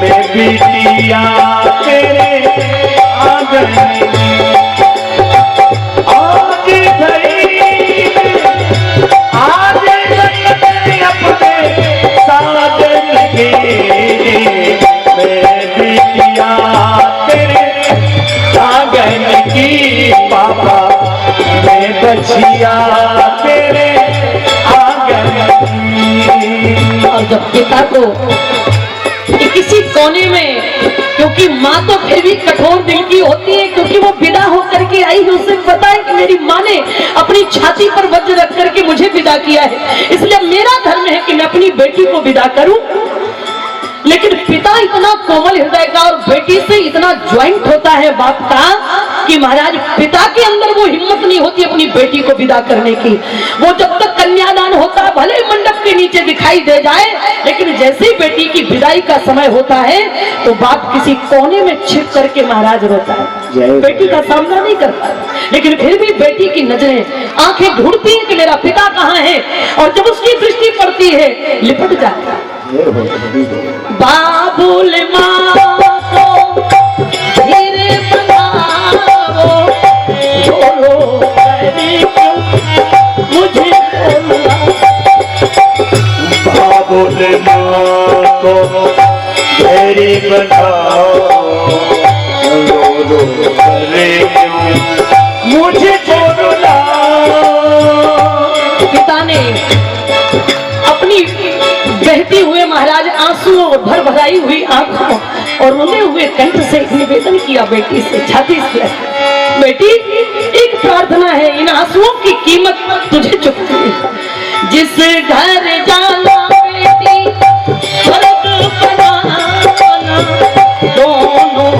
मैं बिटिया तेरे आंगन की आज गई अपने साजन के मैं बिटिया तेरे आंगन की पापा मैं बचिया तेरे आंगन की। और जब पिता को किसी कोने में, क्योंकि माँ तो फिर भी कठोर दिल की होती है, क्योंकि वो विदा होकर के आई है, उसे पता है कि मेरी माँ ने अपनी छाती पर वज्र रख करके मुझे विदा किया है, इसलिए मेरा धर्म है कि मैं अपनी बेटी को विदा करूं। लेकिन पिता इतना कोमल हृदय का और बेटी से इतना ज्वाइंट होता है बाप का कि महाराज पिता के अंदर वो हिम्मत नहीं होती अपनी बेटी को विदा करने की। वो जब तक कन्यादान होता है भले मंडप के नीचे दिखाई दे जाए, लेकिन जैसे ही बेटी की विदाई का समय होता है तो बाप किसी कोने में छिप करके महाराज रोता है, बेटी का सामना नहीं करता। लेकिन फिर भी बेटी की नजरें आंखें ढूंढती हैं कि मेरा पिता कहाँ है, और जब उसकी दृष्टि पड़ती है लिपट जाता है। बाबुल माँ को धीरे बनाओ, बोलो करे क्यों मुझे बोलना। बाबुल माँ को धीरे बनाओ, रो करे क्यों मुझे बोलना। पिता ने अपनी बहती हुए महाराज आंसुओं और भर भराई हुई आंखों और रोने हुए कंठ से निवेदन किया बेटी से, छाती से, बेटी एक प्रार्थना है, इन आंसुओं की कीमत तुझे चुकानी है। जिस घर जाना बेटी स्वर्ग बनाना, दोनों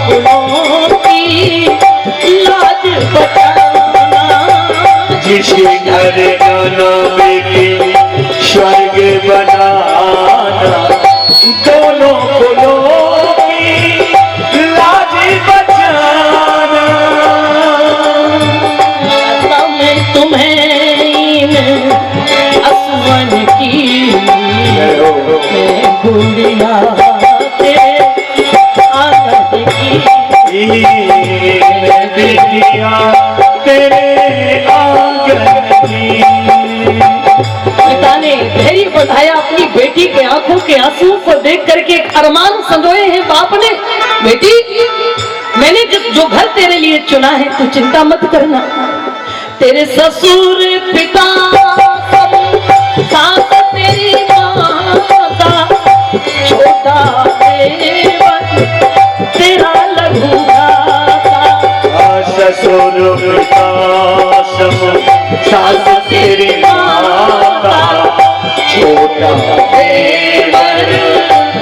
कुलों की लाज बचाना। जिस घर जाना बेटी स्वर्ग बनाना, दोनों कुलों की लाज बचाना। मैं तुम्हें इन असमन की मैं गुड़िया तेरे आंगन की मैं बिटिया तेरे आंगन की। पिता ने धैर्य बढ़ाया अपनी बेटी के आंखों के आंसुओं को देख करके एक अरमान संजोए हैं बाप ने। बेटी मैंने जो घर तेरे लिए चुना है तू चिंता मत करना, तेरे ससुर पिता सब सास तेरी माता छोटा देवर तेरा लघु भ्राता। ससुर पिता सब सास तेरी माता छोटा देवर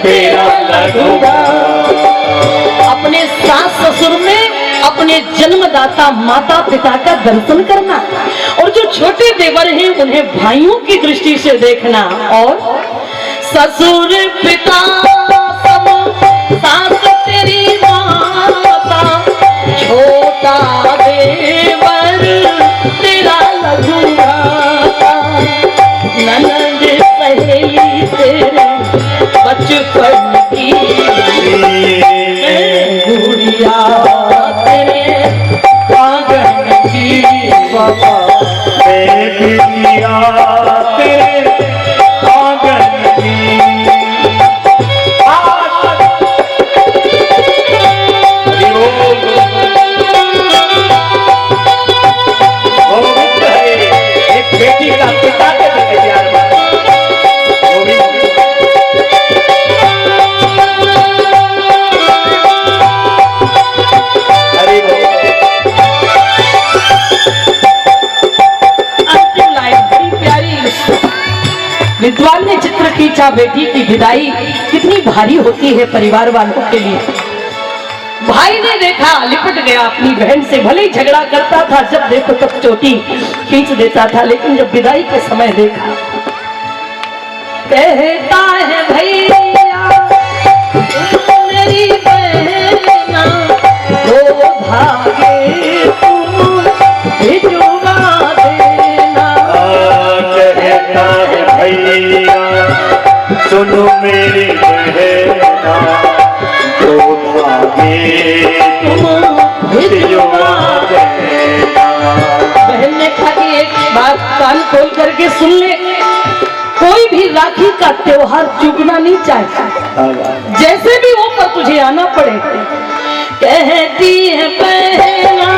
तेरा लघु भ्राता। अपने सास ससुर में अपने जन्मदाता माता पिता का दर्शन करना, और जो छोटे देवर हैं उन्हें भाइयों की दृष्टि से देखना। और ससुर पिता सब सास तेरी माता छोटा देवर तेरा लघु भ्राता। ननद सहेली तेरे बचपन की गुड़िया तेरे आंगन की बाबा मैं बिटिया तेरे आंगन की। एक बेटी का पिता के प्रति प्यार विद्वान ने चित्र खींचा बेटी की विदाई कितनी भारी होती है परिवार वालों के लिए। भाई ने देखा, लिपट गया अपनी बहन से। भले ही झगड़ा करता था, जब देखो तब चोटी खींच देता था, लेकिन जब विदाई के समय देखा, कहता है भैया मेरी बहना दो भागे तुम भिजवा देना। कहता है भैया सुनो मेरी बहना दो भागे तुम भिजवा देना। बहन ने कहा कि एक बात कान खोल करके सुन ले, कोई भी राखी का त्योहार चूकना नहीं चाहिए, जैसे भी हो पर तुझे आना पड़े। कहती है बहना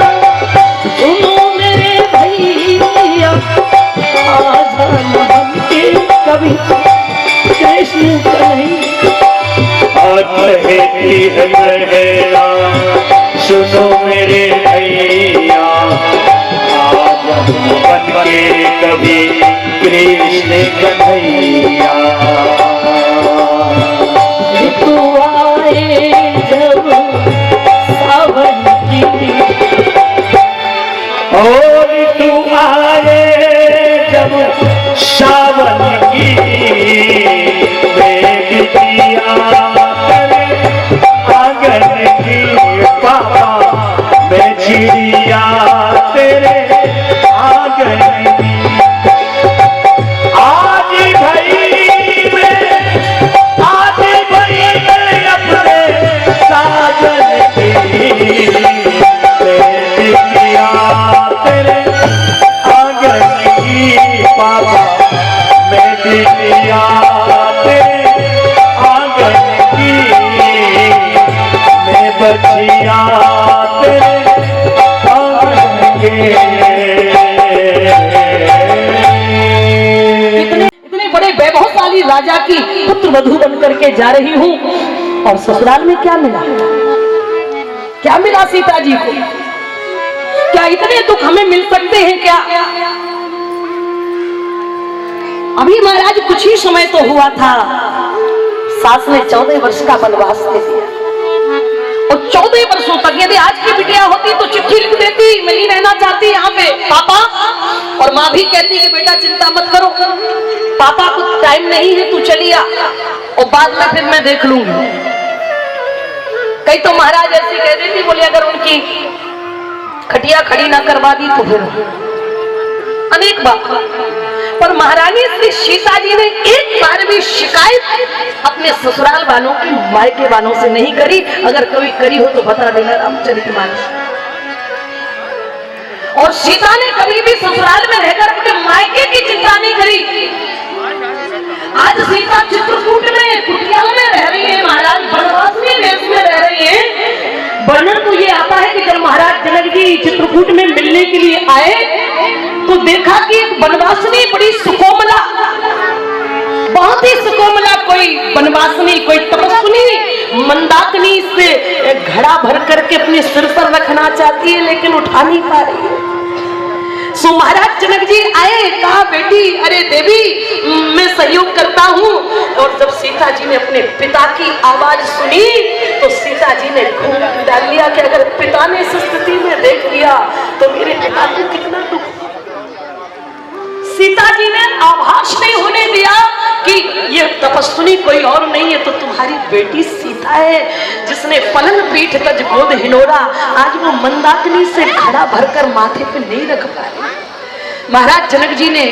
सुनो मेरे भैया आ जाना बनके कभी कृष्ण कन्हैया। कहती है बहना सुनो मेरे भैया आज बन के कभी कृष्ण कन्हैया। तू आए जब सावन की, और तू आए जब सावन की मैं बिटिया करे आंगन की पापा मैं चिड़िया तेरे आंगन की। आज भाई मैं अपने साजन की मैं बिटिया तेरे आंगन की पापा मैं बिटिया तेरे आंगन की मैं बचिया तेरे आंगन के। इतने बड़े वैभवशाली राजा की पुत्र वधू बन करके जा रही हूँ, और ससुराल में क्या मिला? क्या मिला सीता जी को? क्या इतने दुख हमें मिल सकते हैं क्या? अभी महाराज कुछ ही समय तो हुआ था, सास ने 14 वर्ष का वनवास दे दिया, और 14 वर्षों तक यदि आज की बिटिया होती तो चिट्ठी लिख देती, मैं नहीं रहना चाहती यहाँ पे पापा, और माँ भी कहती कि बेटा चिंता मत करो, पापा को टाइम नहीं है, तू चली आ और बाद में फिर मैं देख लूंगी। कई तो महाराज ऐसी कह देती, बोले अगर उनकी खटिया खड़ी ना करवा दी तो फिर अनेक बात। पर महारानी श्री सीता जी ने एक बार भी शिकायत अपने ससुराल वालों की मायके वालों से नहीं करी। अगर कोई करी हो तो बता देना रामचरितमानस। और सीता ने कभी भी ससुराल में रहकर अपने मायके की चिंता नहीं करी। आज सीता चित्रकूट में कुटिया में रह रही है, महाराज वनवासी देश में रह रही है। वर्णन तो ये आता है कि जब महाराज जनक जी चित्रकूट में मिलने के लिए आए तो देखा कि एक वनवासिनी बड़ी सुकोमला, बहुत ही सुकोमला कोई वनवासिनी, कोई तपस्विनी मंदाकिनी से घड़ा भर करके अपने सिर पर रखना चाहती है, लेकिन उठा नहीं पा रही है। सो महाराज जनक जी आए, कहा बेटी अरे देवी मैं सहयोग करता हूँ। और जब सीता जी ने अपने पिता की आवाज सुनी तो सीता जी ने घूंघट डाल लिया कि अगर पिता ने इस स्थिति में देख लिया तो मेरे पिता को कितना दुख। सीता जी ने आभास नहीं होने दिया कि ये तपस्विनी कोई और नहीं है तो तुम्हारी बेटी सीता है, जिसने फलन पीठ तज गोद हिनोरा। आज वो मंदाकिनी से घड़ा भरकर माथे पे नहीं रख पाए। महाराज जनक जी ने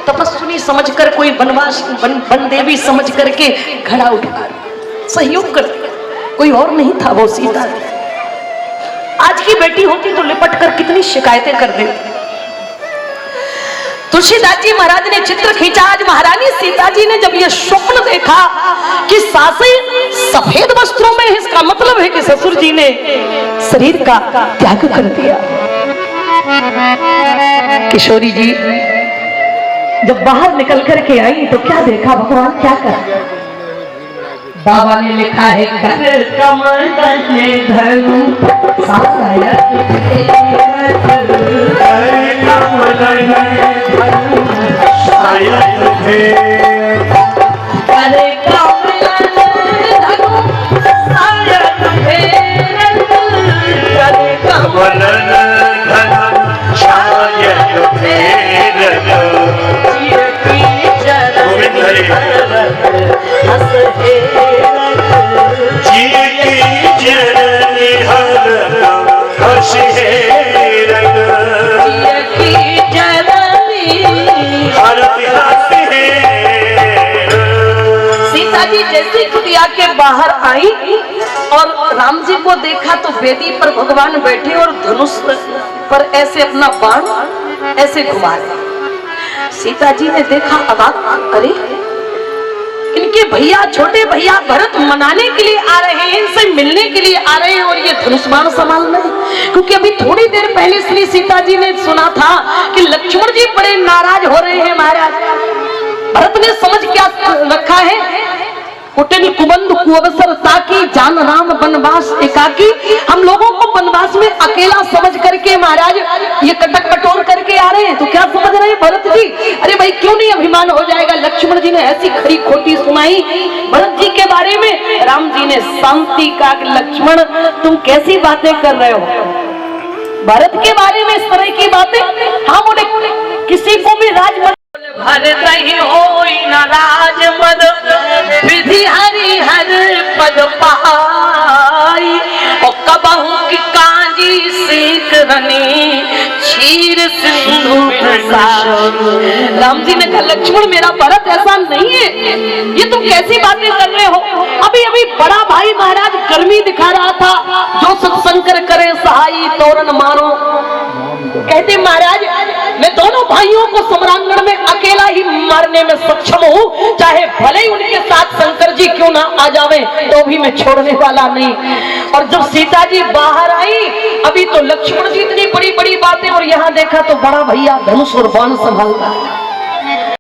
तपस्विनी समझकर, कोई वनवास वन देवी समझ करके घड़ा उठा सहयोग कर दिया, कोई और नहीं था वो सीता। आज की बेटी होती तो लिपट कर कितनी शिकायतें कर देती। तुलसीदास जी महाराज ने चित्र खींचा। आज महारानी सीता जी ने जब यह स्वप्न देखा कि सासें सफेद वस्त्रों में, इसका मतलब है कि ससुर जी ने शरीर का त्याग कर दिया। किशोरी जी जब बाहर निकल करके आई तो क्या देखा, भगवान क्या कर बाबा ने लिखा है घर कमल धनु अरे जी जैसे कुटिया के बाहर आई और राम जी को देखा तो वेदी पर भगवान बैठे और धनुष पर ऐसे अपना बाण ऐसे घुमा रहे। सीता जी ने देखा अबाक, अरे इनके भैया छोटे भैया भरत मनाने के लिए आ रहे हैं, इनसे मिलने के लिए आ रहे हैं और ये धनुष बाण संभाल रहे। क्योंकि अभी थोड़ी देर पहले श्री सीता जी ने सुना था कि लक्ष्मण जी बड़े नाराज हो रहे हैं महाराज। भरत ने समझ क्या रखा है, कुटिल कुबंध कुअवसर ताकि जान राम वनवास एकाकी। हम लोगों को वनवास में अकेला समझ करके महाराज ये कटक कटोर करके आ रहे हैं। तो क्या समझ रहे हैं भरत जी? अरे भाई क्यों नहीं अभिमान हो जाएगा। लक्ष्मण जी ने ऐसी खरी खोटी सुनाई भरत जी के बारे में। राम जी ने शांति का, लक्ष्मण तुम कैसी बातें कर रहे हो भरत के बारे में, इस तरह की बातें। हाँ बोले किसी को भी राज भरत ही होई न राजमद विधि हरि हर पद पाई और कबहू की कांजी सीख रनी क्षीर सिंधु प्रसाद। राम जी ने कहा लक्ष्मण मेरा भरत ऐसा नहीं है, ये तुम कैसी बातें कर रहे हो। अभी अभी बड़ा भाई महाराज गर्मी दिखा रहा था, जो सत्संकर करे सहाई तोरण मारो। कहते महाराज मैं दोनों भाइयों को सम्रांगण में अकेला ही मारने में सक्षम हूँ, चाहे भले ही उनके साथ शंकर जी क्यों ना आ जावे तो भी मैं छोड़ने वाला नहीं। और जब सीता जी बाहर आई अभी तो लक्ष्मण जी इतनी बड़ी बड़ी बातें, और यहाँ देखा तो बड़ा भैया धनुष और बाण संभाल रहा है।